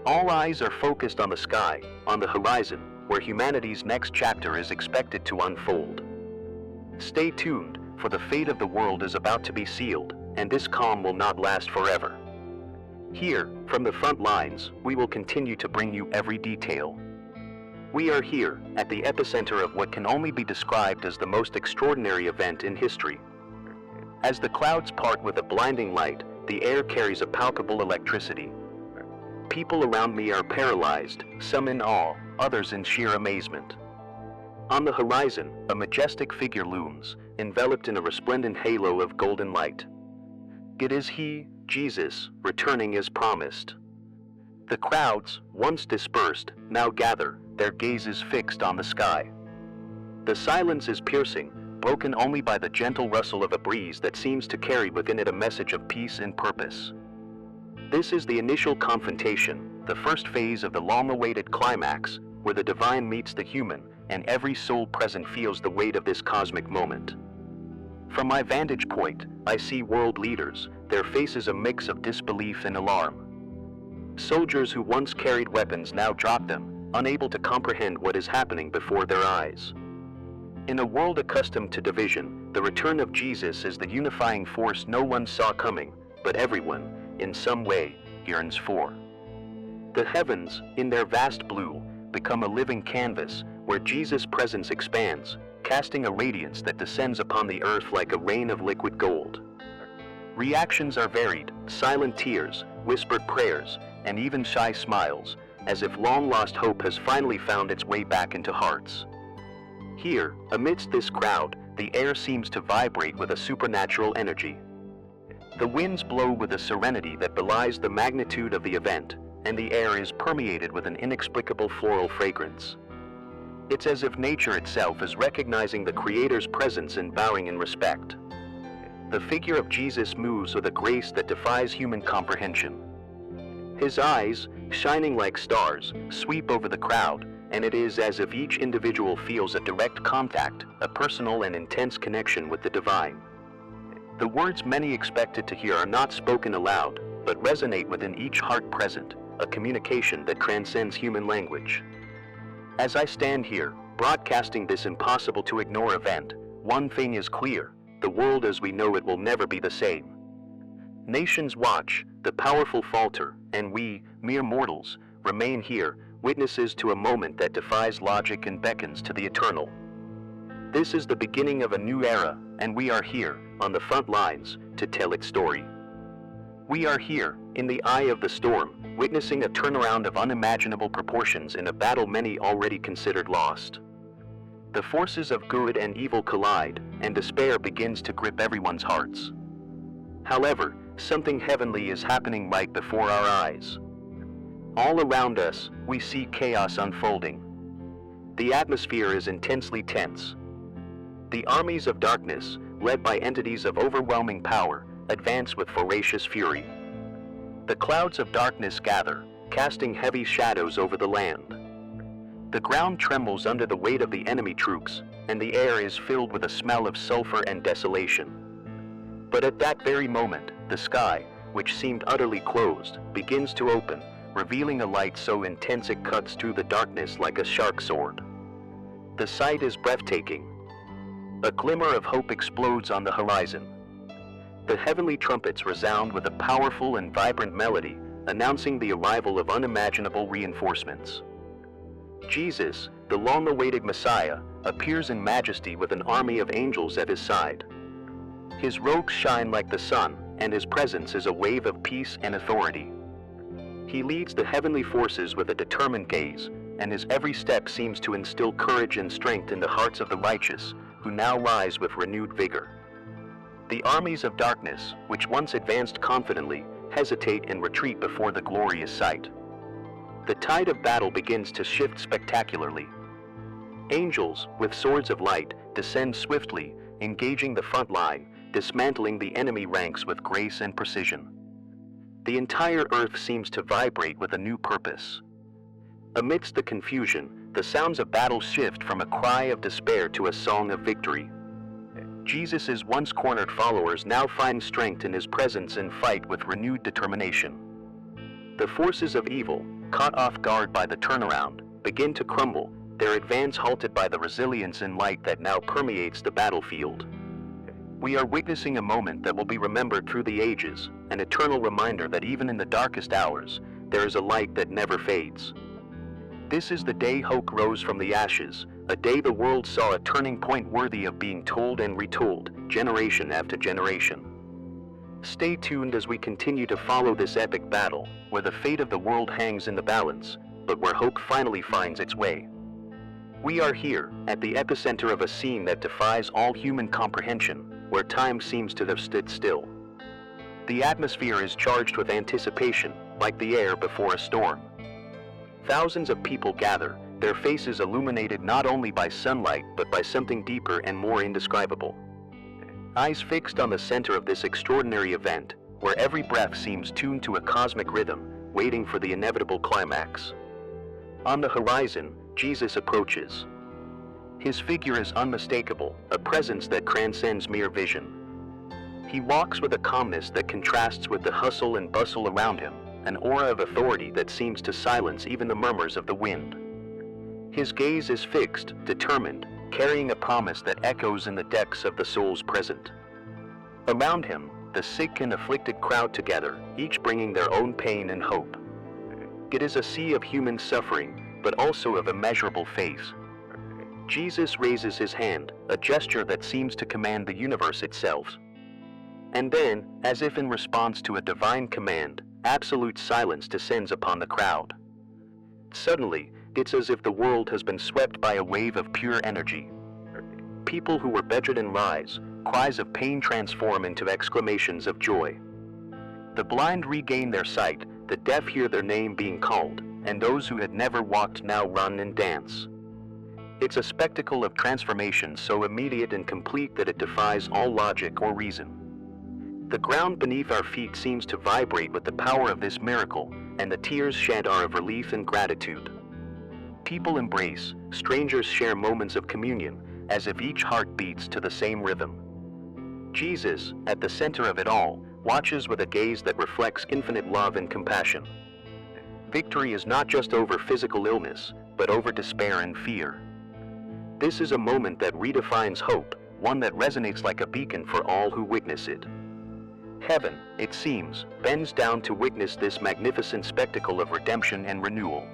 S1: All eyes are focused on the sky, on the horizon, where humanity's next chapter is expected to unfold. Stay tuned, for the fate of the world is about to be sealed, and this calm will not last forever. Here, from the front lines, we will continue to bring you every detail. We are here, at the epicenter of what can only be described as the most extraordinary event in history. As the clouds part with a blinding light, the air carries a palpable electricity. People around me are paralyzed, some in awe, others in sheer amazement. On the horizon, a majestic figure looms, enveloped in a resplendent halo of golden light. It is he, Jesus, returning as promised. The crowds, once dispersed, now gather, their gazes fixed on the sky. The silence is piercing, broken only by the gentle rustle of a breeze that seems to carry within it a message of peace and purpose. This is the initial confrontation, the first phase of the long-awaited climax, where the divine meets the human, and every soul present feels the weight of this cosmic moment. From my vantage point, I see world leaders, their faces a mix of disbelief and alarm. Soldiers who once carried weapons now drop them, unable to comprehend what is happening before their eyes. In a world accustomed to division, the return of Jesus is the unifying force no one saw coming, but everyone, in some way, yearns for. The heavens, in their vast blue, become a living canvas where Jesus' presence expands, casting a radiance that descends upon the earth like a rain of liquid gold. Reactions are varied, silent tears, whispered prayers, and even shy smiles, as if long-lost hope has finally found its way back into hearts. Here, amidst this crowd, the air seems to vibrate with a supernatural energy. The winds blow with a serenity that belies the magnitude of the event, and the air is permeated with an inexplicable floral fragrance. It's as if nature itself is recognizing the Creator's presence and bowing in respect. The figure of Jesus moves with a grace that defies human comprehension. His eyes, shining like stars, sweep over the crowd, and it is as if each individual feels a direct contact, a personal and intense connection with the divine. The words many expected to hear are not spoken aloud, but resonate within each heart present, a communication that transcends human language. As I stand here, broadcasting this impossible-to-ignore event, one thing is clear: the world as we know it will never be the same. Nations watch, the powerful falter, and we, mere mortals, remain here, witnesses to a moment that defies logic and beckons to the eternal. This is the beginning of a new era, and we are here, on the front lines, to tell its story. We are here, in the eye of the storm, witnessing a turnaround of unimaginable proportions in a battle many already considered lost. The forces of good and evil collide, and despair begins to grip everyone's hearts. However, something heavenly is happening right before our eyes. All around us, we see chaos unfolding. The atmosphere is intensely tense. The armies of darkness, led by entities of overwhelming power, advance with voracious fury. The clouds of darkness gather, casting heavy shadows over the land. The ground trembles under the weight of the enemy troops, and the air is filled with a smell of sulfur and desolation. But at that very moment, the sky, which seemed utterly closed, begins to open, revealing a light so intense it cuts through the darkness like a sharp sword. The sight is breathtaking. A glimmer of hope explodes on the horizon. The heavenly trumpets resound with a powerful and vibrant melody, announcing the arrival of unimaginable reinforcements. Jesus, the long-awaited Messiah, appears in majesty with an army of angels at his side. His robes shine like the sun, and his presence is a wave of peace and authority. He leads the heavenly forces with a determined gaze, and his every step seems to instill courage and strength in the hearts of the righteous, who now rise with renewed vigor. The armies of darkness, which once advanced confidently, hesitate and retreat before the glorious sight. The tide of battle begins to shift spectacularly. Angels, with swords of light, descend swiftly, engaging the front line, dismantling the enemy ranks with grace and precision. The entire earth seems to vibrate with a new purpose. Amidst the confusion, the sounds of battle shift from a cry of despair to a song of victory. Jesus' once cornered followers now find strength in his presence and fight with renewed determination. The forces of evil, caught off guard by the turnaround, begin to crumble, their advance halted by the resilience and light that now permeates the battlefield. We are witnessing a moment that will be remembered through the ages, an eternal reminder that even in the darkest hours, there is a light that never fades. This is the day hope rose from the ashes, a day the world saw a turning point worthy of being told and retold, generation after generation. Stay tuned as we continue to follow this epic battle, where the fate of the world hangs in the balance, but where hope finally finds its way. We are here, at the epicenter of a scene that defies all human comprehension, where time seems to have stood still. The atmosphere is charged with anticipation, like the air before a storm. Thousands of people gather, their faces illuminated not only by sunlight but by something deeper and more indescribable. Eyes fixed on the center of this extraordinary event, where every breath seems tuned to a cosmic rhythm, waiting for the inevitable climax. On the horizon, Jesus approaches. His figure is unmistakable, a presence that transcends mere vision. He walks with a calmness that contrasts with the hustle and bustle around him, an aura of authority that seems to silence even the murmurs of the wind. His gaze is fixed, determined, carrying a promise that echoes in the depths of the souls present. Around him, the sick and afflicted crowd together, each bringing their own pain and hope. It is a sea of human suffering, but also of immeasurable faith. Jesus raises his hand, a gesture that seems to command the universe itself. And then, as if in response to a divine command, absolute silence descends upon the crowd. Suddenly, it's as if the world has been swept by a wave of pure energy. People who were bedridden rise, cries of pain transform into exclamations of joy. The blind regain their sight, the deaf hear their name being called, and those who had never walked now run and dance. It's a spectacle of transformation so immediate and complete that it defies all logic or reason. The ground beneath our feet seems to vibrate with the power of this miracle, and the tears shed are of relief and gratitude. People embrace, strangers share moments of communion, as if each heart beats to the same rhythm. Jesus, at the center of it all, watches with a gaze that reflects infinite love and compassion. Victory is not just over physical illness, but over despair and fear. This is a moment that redefines hope, one that resonates like a beacon for all who witness it. Heaven, it seems, bends down to witness this magnificent spectacle of redemption and renewal.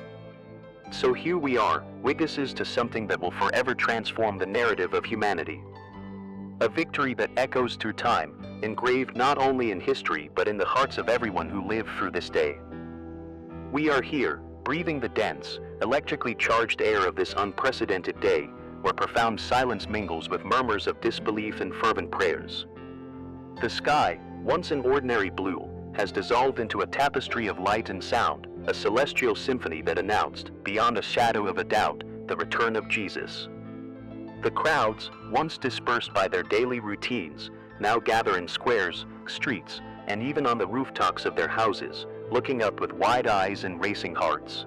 S1: So here we are, witnesses to something that will forever transform the narrative of humanity. A victory that echoes through time, engraved not only in history but in the hearts of everyone who lived through this day. We are here, breathing the dense, electrically charged air of this unprecedented day, where profound silence mingles with murmurs of disbelief and fervent prayers. The sky, once an ordinary blue, has dissolved into a tapestry of light and sound, a celestial symphony that announced, beyond a shadow of a doubt, the return of Jesus. The crowds, once dispersed by their daily routines, now gather in squares, streets, and even on the rooftops of their houses, looking up with wide eyes and racing hearts.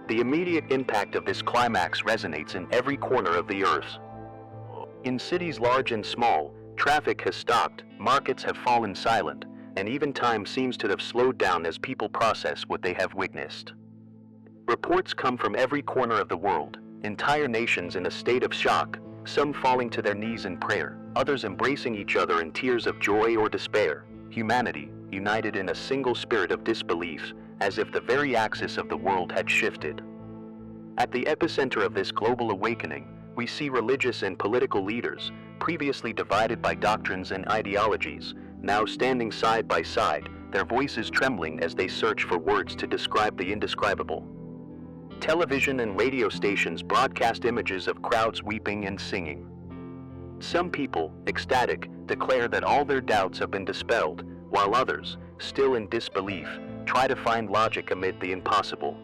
S1: The immediate impact of this climax resonates in every corner of the earth. In cities large and small, traffic has stopped, markets have fallen silent, and even time seems to have slowed down as people process what they have witnessed. Reports come from every corner of the world, entire nations in a state of shock, some falling to their knees in prayer, others embracing each other in tears of joy or despair, humanity united in a single spirit of disbelief, as if the very axis of the world had shifted. At the epicenter of this global awakening, we see religious and political leaders, previously divided by doctrines and ideologies, now standing side by side, their voices trembling as they search for words to describe the indescribable. Television and radio stations broadcast images of crowds weeping and singing. Some people, ecstatic, declare that all their doubts have been dispelled, while others, still in disbelief, try to find logic amid the impossible.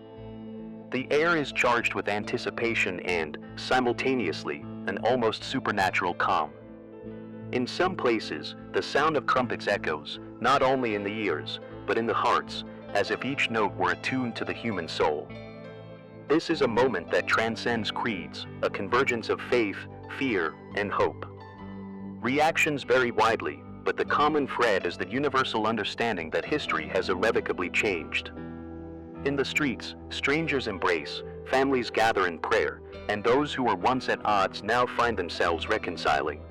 S1: The air is charged with anticipation and, simultaneously, an almost supernatural calm. In some places, the sound of trumpets echoes, not only in the ears, but in the hearts, as if each note were attuned to the human soul. This is a moment that transcends creeds, a convergence of faith, fear, and hope. Reactions vary widely, but the common thread is the universal understanding that history has irrevocably changed. In the streets, strangers embrace, families gather in prayer, and those who were once at odds now find themselves reconciling.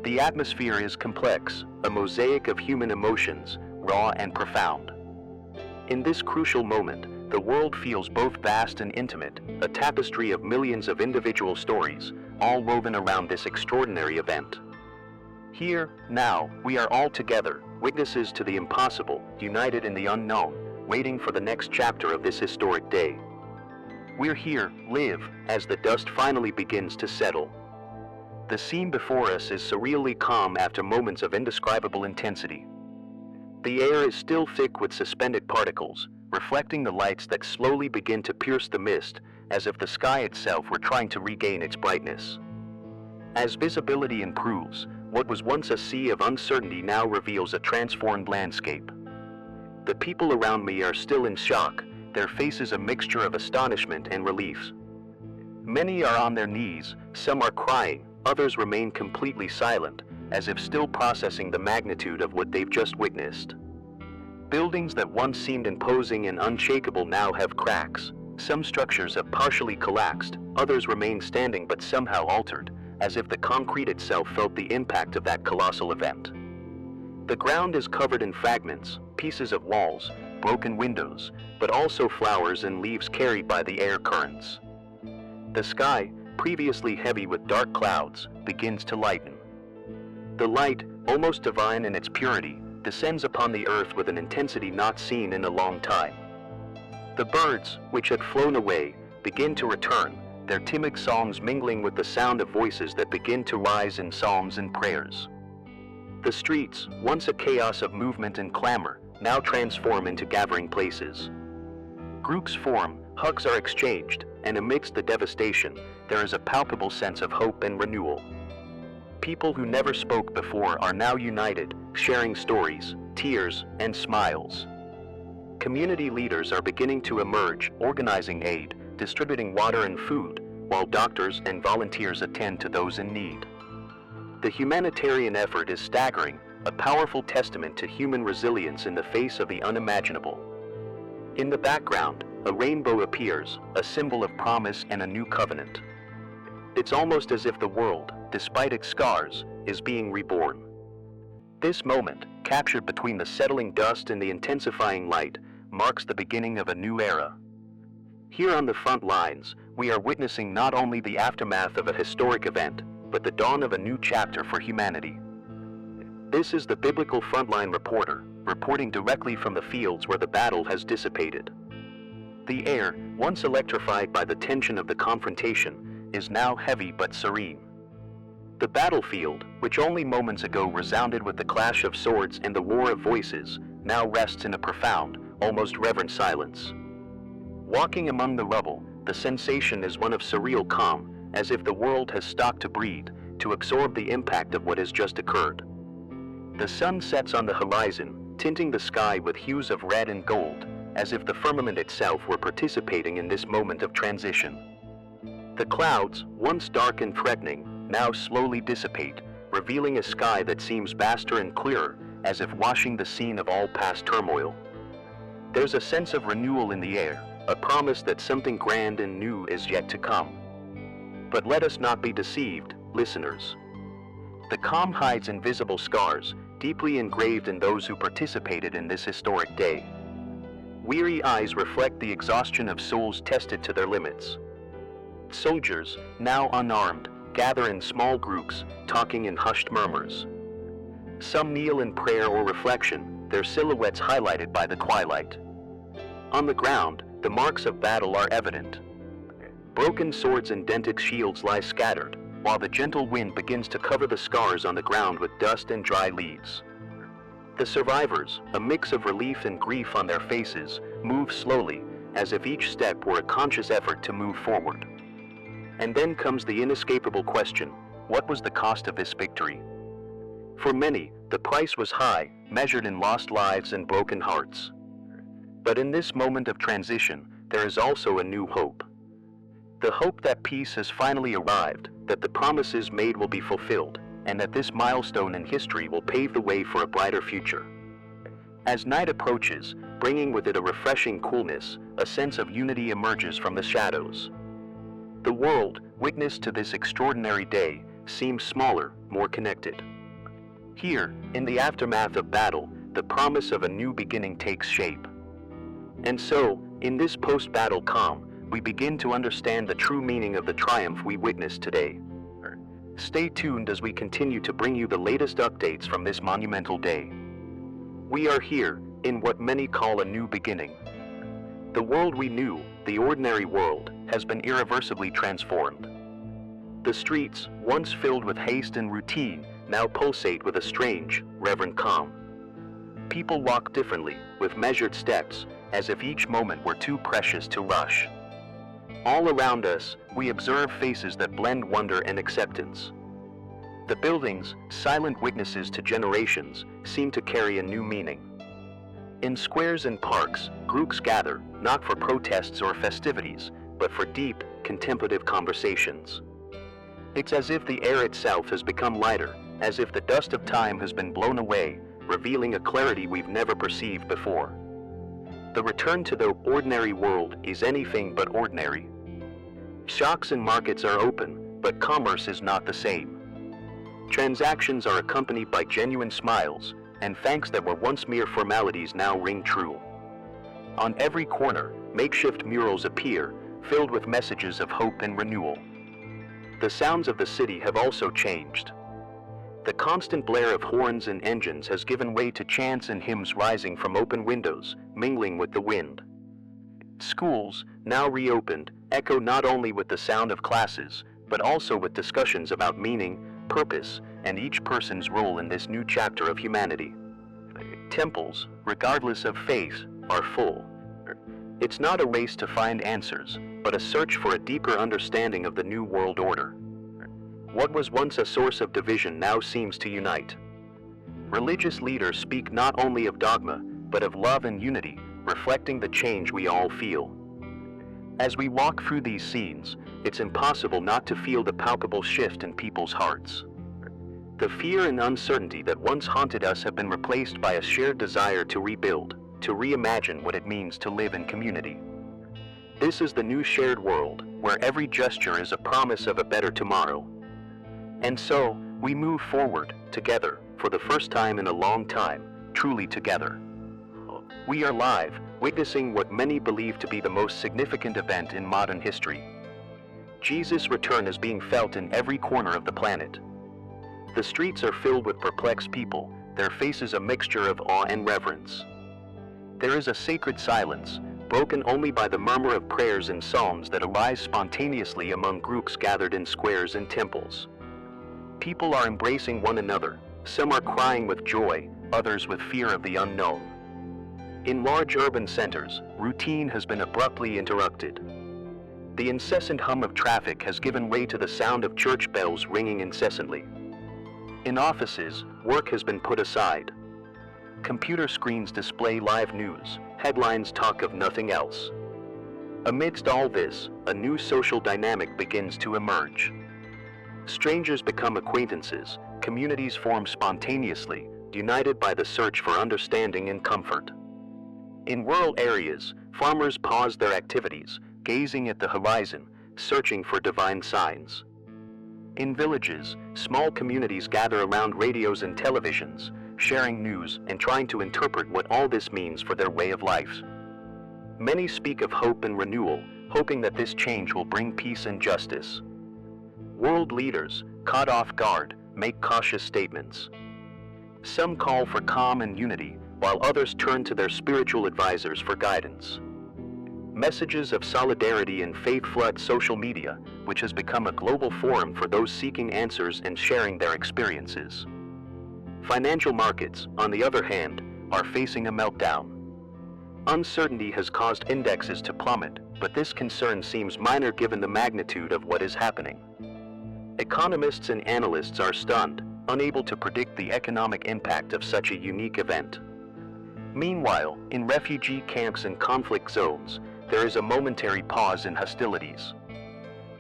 S1: The atmosphere is complex, a mosaic of human emotions, raw and profound. In this crucial moment, the world feels both vast and intimate, a tapestry of millions of individual stories, all woven around this extraordinary event. Here, now, we are all together, witnesses to the impossible, united in the unknown, waiting for the next chapter of this historic day. We're here, live, as the dust finally begins to settle. The scene before us is surreally calm after moments of indescribable intensity. The air is still thick with suspended particles, reflecting the lights that slowly begin to pierce the mist, as if the sky itself were trying to regain its brightness. As visibility improves, what was once a sea of uncertainty now reveals a transformed landscape. The people around me are still in shock, their faces a mixture of astonishment and relief. Many are on their knees, some are crying, others remain completely silent, as if still processing the magnitude of what they've just witnessed. Buildings that once seemed imposing and unshakable now have cracks. Some structures have partially collapsed, others remain standing but somehow altered, as if the concrete itself felt the impact of that colossal event. The ground is covered in fragments, pieces of walls, broken windows, but also flowers and leaves carried by the air currents. The sky, previously heavy with dark clouds, begins to lighten. The light, almost divine in its purity, descends upon the earth with an intensity not seen in a long time. The birds, which had flown away, begin to return, their timid songs mingling with the sound of voices that begin to rise in psalms and prayers. The streets, once a chaos of movement and clamor, now transform into gathering places. Groups form, hugs are exchanged, and amidst the devastation, there is a palpable sense of hope and renewal. People who never spoke before are now united, sharing stories, tears, and smiles. Community leaders are beginning to emerge, organizing aid, distributing water and food, while doctors and volunteers attend to those in need. The humanitarian effort is staggering, a powerful testament to human resilience in the face of the unimaginable. In the background, a rainbow appears, a symbol of promise and a new covenant. It's almost as if the world, despite its scars, is being reborn. This moment, captured between the settling dust and the intensifying light, marks the beginning of a new era. Here on the front lines, we are witnessing not only the aftermath of a historic event, but the dawn of a new chapter for humanity. This is the biblical Frontline Reporter, reporting directly from the fields where the battle has dissipated. The air, once electrified by the tension of the confrontation, is now heavy but serene. The battlefield, which only moments ago resounded with the clash of swords and the war of voices, now rests in a profound, almost reverent silence. Walking among the rubble, the sensation is one of surreal calm, as if the world has stopped to breathe, to absorb the impact of what has just occurred. The sun sets on the horizon, tinting the sky with hues of red and gold, as if the firmament itself were participating in this moment of transition. The clouds, once dark and threatening, now slowly dissipate, revealing a sky that seems vaster and clearer, as if washing the scene of all past turmoil. There's a sense of renewal in the air, a promise that something grand and new is yet to come. But let us not be deceived, listeners. The calm hides invisible scars, deeply engraved in those who participated in this historic day. Weary eyes reflect the exhaustion of souls tested to their limits. Soldiers, now unarmed, gather in small groups, talking in hushed murmurs. Some kneel in prayer or reflection, their silhouettes highlighted by the twilight. On the ground, The marks of battle are evident. Broken swords and dented shields lie scattered, while the gentle wind begins to cover the scars on the ground with dust and dry leaves. The survivors, a mix of relief and grief on their faces, move slowly, as if each step were a conscious effort to move forward. And then comes the inescapable question: what was the cost of this victory? For many, the price was high, measured in lost lives and broken hearts. But in this moment of transition, there is also a new hope. The hope that peace has finally arrived, that the promises made will be fulfilled, and that this milestone in history will pave the way for a brighter future. As night approaches, bringing with it a refreshing coolness, a sense of unity emerges from the shadows. The world, witness to this extraordinary day, seems smaller, more connected. Here, in the aftermath of battle, the promise of a new beginning takes shape. And so, in this post-battle calm, we begin to understand the true meaning of the triumph we witness today. Stay tuned as we continue to bring you the latest updates from this monumental day. We are here, in what many call a new beginning. The world we knew, the ordinary world, has been irreversibly transformed. The streets, once filled with haste and routine, now pulsate with a strange, reverent calm. People walk differently, with measured steps, as if each moment were too precious to rush. All around us, we observe faces that blend wonder and acceptance. The buildings, silent witnesses to generations, seem to carry a new meaning. In squares and parks, groups gather, not for protests or festivities, but for deep, contemplative conversations. It's as if the air itself has become lighter, as if the dust of time has been blown away, revealing a clarity we've never perceived before. The return to the ordinary world is anything but ordinary. Shops and markets are open, but commerce is not the same. Transactions are accompanied by genuine smiles, and thanks that were once mere formalities now ring true. On every corner, makeshift murals appear, filled with messages of hope and renewal. The sounds of the city have also changed. The constant blare of horns and engines has given way to chants and hymns rising from open windows, mingling with the wind. Schools, now reopened, echo not only with the sound of classes, but also with discussions about meaning, purpose, and each person's role in this new chapter of humanity. Temples, regardless of faith, are full. It's not a race to find answers, but a search for a deeper understanding of the new world order. What was once a source of division now seems to unite. Religious leaders speak not only of dogma, but of love and unity, reflecting the change we all feel. As we walk through these scenes, it's impossible not to feel the palpable shift in people's hearts. The fear and uncertainty that once haunted us have been replaced by a shared desire to rebuild, to reimagine what it means to live in community. This is the new shared world, where every gesture is a promise of a better tomorrow. And so, we move forward, together, for the first time in a long time, truly together. We are live, witnessing what many believe to be the most significant event in modern history. Jesus' return is being felt in every corner of the planet. The streets are filled with perplexed people, their faces a mixture of awe and reverence. There is a sacred silence, broken only by the murmur of prayers and psalms that arise spontaneously among groups gathered in squares and temples. People are embracing one another, some are crying with joy, others with fear of the unknown. In large urban centers, routine has been abruptly interrupted. The incessant hum of traffic has given way to the sound of church bells ringing incessantly. In offices, work has been put aside. Computer screens display live news, headlines talk of nothing else. Amidst all this, a new social dynamic begins to emerge. Strangers become acquaintances, communities form spontaneously, united by the search for understanding and comfort. In rural areas, farmers pause their activities, gazing at the horizon, searching for divine signs. In villages, small communities gather around radios and televisions, sharing news and trying to interpret what all this means for their way of life. Many speak of hope and renewal, hoping that this change will bring peace and justice. World leaders, caught off guard, make cautious statements. Some call for calm and unity, while others turn to their spiritual advisors for guidance. Messages of solidarity and faith flood social media, which has become a global forum for those seeking answers and sharing their experiences. Financial markets, on the other hand, are facing a meltdown. Uncertainty has caused indexes to plummet, but this concern seems minor given the magnitude of what is happening. Economists and analysts are stunned, unable to predict the economic impact of such a unique event. Meanwhile, in refugee camps and conflict zones, there is a momentary pause in hostilities.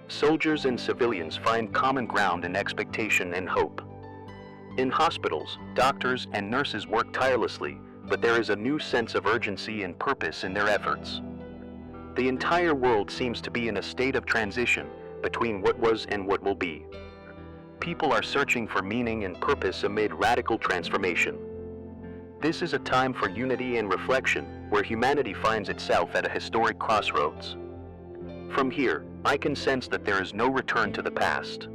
S1: Soldiers and civilians find common ground in expectation and hope. In hospitals, doctors and nurses work tirelessly, but there is a new sense of urgency and purpose in their efforts. The entire world seems to be in a state of transition between what was and what will be. People are searching for meaning and purpose amid radical transformation. This is a time for unity and reflection, where humanity finds itself at a historic crossroads. From here, I can sense that there is no return to the past.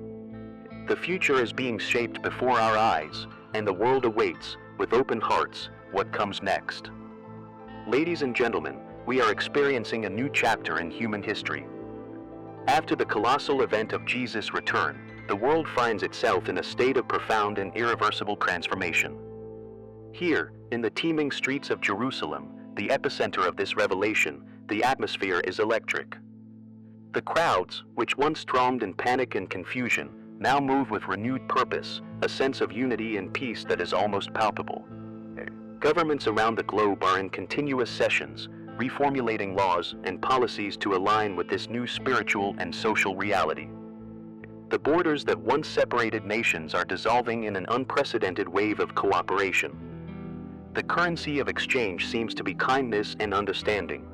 S1: The future is being shaped before our eyes, and the world awaits, with open hearts, what comes next. Ladies and gentlemen, we are experiencing a new chapter in human history. After the colossal event of Jesus' return, the world finds itself in a state of profound and irreversible transformation. Here, in the teeming streets of Jerusalem, the epicenter of this revelation, the atmosphere is electric. The crowds, which once thronged in panic and confusion, now move with renewed purpose, a sense of unity and peace that is almost palpable. Governments around the globe are in continuous sessions, reformulating laws and policies to align with this new spiritual and social reality. The borders that once separated nations are dissolving in an unprecedented wave of cooperation. The currency of exchange seems to be kindness and understanding.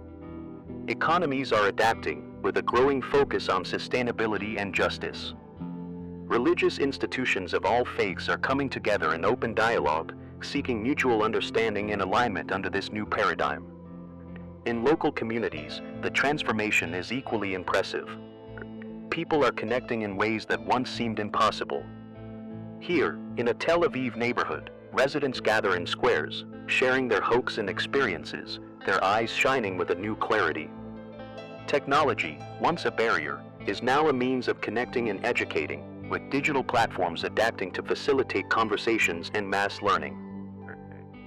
S1: Economies are adapting, with a growing focus on sustainability and justice. Religious institutions of all faiths are coming together in open dialogue, seeking mutual understanding and alignment under this new paradigm. In local communities, the transformation is equally impressive. People are connecting in ways that once seemed impossible. Here, in a Tel Aviv neighborhood, residents gather in squares, sharing their hopes and experiences, their eyes shining with a new clarity. Technology, once a barrier, is now a means of connecting and educating, with digital platforms adapting to facilitate conversations and mass learning.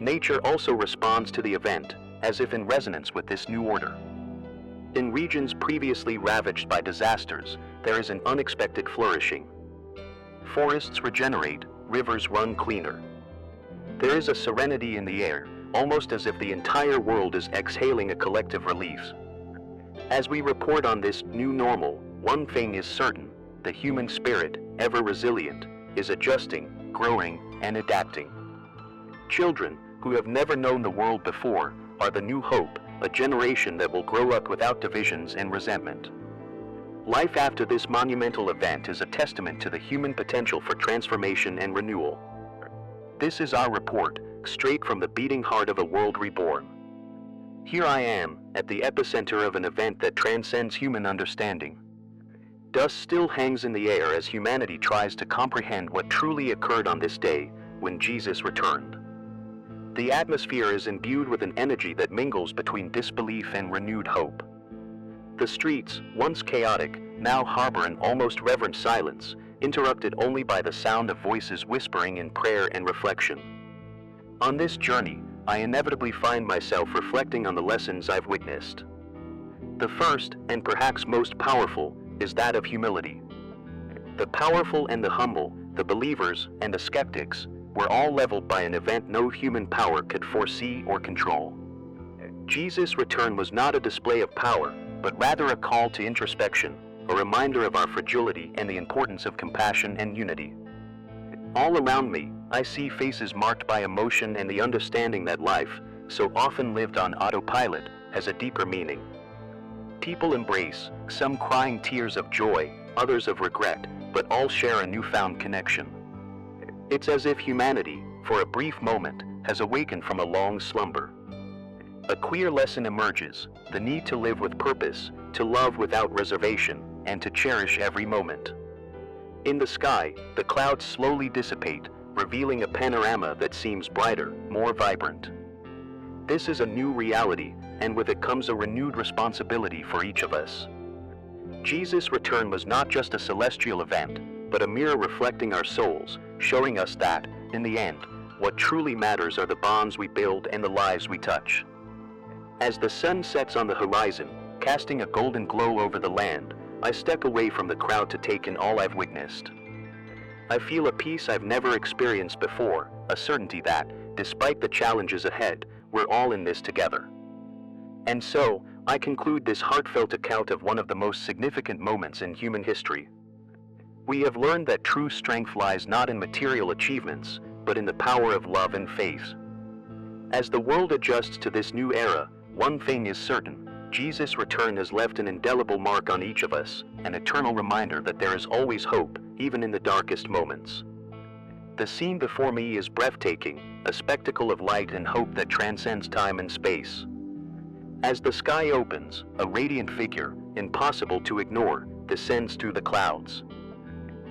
S1: Nature also responds to the event, as if in resonance with this new order. In regions previously ravaged by disasters, there is an unexpected flourishing. Forests regenerate, rivers run cleaner. There is a serenity in the air, almost as if the entire world is exhaling a collective relief. As we report on this new normal, one thing is certain: the human spirit, ever resilient, is adjusting, growing, and adapting. Children, who have never known the world before, are the new hope, a generation that will grow up without divisions and resentment. Life after this monumental event is a testament to the human potential for transformation and renewal. This is our report, straight from the beating heart of a world reborn. Here I am, at the epicenter of an event that transcends human understanding. Dust still hangs in the air as humanity tries to comprehend what truly occurred on this day, when Jesus returned. The atmosphere is imbued with an energy that mingles between disbelief and renewed hope. The streets, once chaotic, now harbor an almost reverent silence, interrupted only by the sound of voices whispering in prayer and reflection. On this journey, I inevitably find myself reflecting on the lessons I've witnessed. The first, and perhaps most powerful, is that of humility. The powerful and the humble, the believers and the skeptics, were all leveled by an event no human power could foresee or control. Jesus' return was not a display of power, but rather a call to introspection, a reminder of our fragility and the importance of compassion and unity. All around me, I see faces marked by emotion and the understanding that life, so often lived on autopilot, has a deeper meaning. People embrace, some crying tears of joy, others of regret, but all share a newfound connection. It's as if humanity, for a brief moment, has awakened from a long slumber. A clear lesson emerges: the need to live with purpose, to love without reservation, and to cherish every moment. In the sky, the clouds slowly dissipate, revealing a panorama that seems brighter, more vibrant. This is a new reality, and with it comes a renewed responsibility for each of us. Jesus' return was not just a celestial event, but a mirror reflecting our souls, showing us that, in the end, what truly matters are the bonds we build and the lives we touch. As the sun sets on the horizon, casting a golden glow over the land, I step away from the crowd to take in all I've witnessed. I feel a peace I've never experienced before, a certainty that, despite the challenges ahead, we're all in this together. And so, I conclude this heartfelt account of one of the most significant moments in human history. We have learned that true strength lies not in material achievements, but in the power of love and faith. As the world adjusts to this new era, one thing is certain: Jesus' return has left an indelible mark on each of us, an eternal reminder that there is always hope, even in the darkest moments. The scene before me is breathtaking, a spectacle of light and hope that transcends time and space. As the sky opens, a radiant figure, impossible to ignore, descends through the clouds.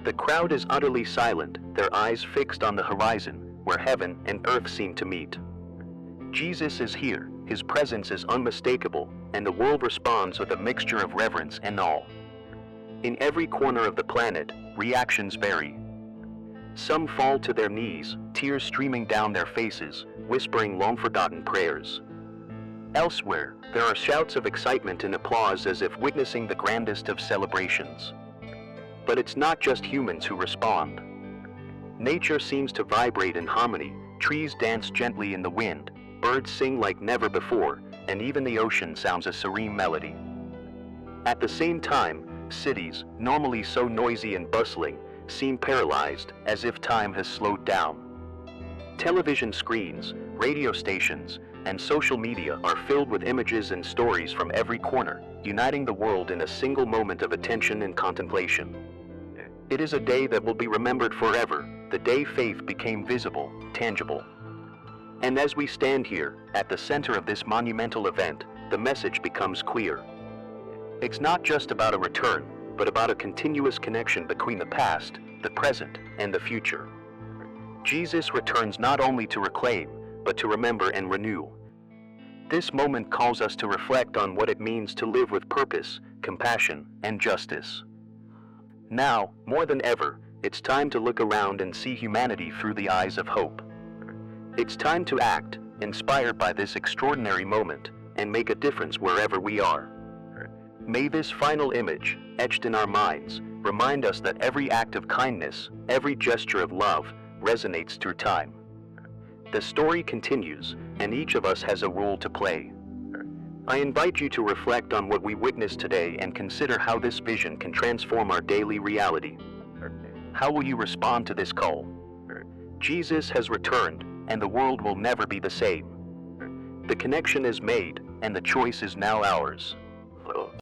S1: The crowd is utterly silent, their eyes fixed on the horizon, where heaven and earth seem to meet. Jesus is here, his presence is unmistakable, and the world responds with a mixture of reverence and awe. In every corner of the planet, reactions vary. Some fall to their knees, tears streaming down their faces, whispering long-forgotten prayers. Elsewhere, there are shouts of excitement and applause as if witnessing the grandest of celebrations. But it's not just humans who respond. Nature seems to vibrate in harmony, trees dance gently in the wind, birds sing like never before, and even the ocean sounds a serene melody. At the same time, cities, normally so noisy and bustling, seem paralyzed, as if time has slowed down. Television screens, radio stations, and social media are filled with images and stories from every corner, uniting the world in a single moment of attention and contemplation. It is a day that will be remembered forever, the day faith became visible, tangible. And as we stand here, at the center of this monumental event, the message becomes clear. It's not just about a return, but about a continuous connection between the past, the present, and the future. Jesus returns not only to reclaim, but to remember and renew. This moment calls us to reflect on what it means to live with purpose, compassion, and justice. Now, more than ever, it's time to look around and see humanity through the eyes of hope. It's time to act, inspired by this extraordinary moment, and make a difference wherever we are. May this final image, etched in our minds, remind us that every act of kindness, every gesture of love, resonates through time. The story continues, and each of us has a role to play. I invite you to reflect on what we witnessed today and consider how this vision can transform our daily reality. How will you respond to this call? Jesus has returned, and the world will never be the same. The connection is made, and the choice is now ours.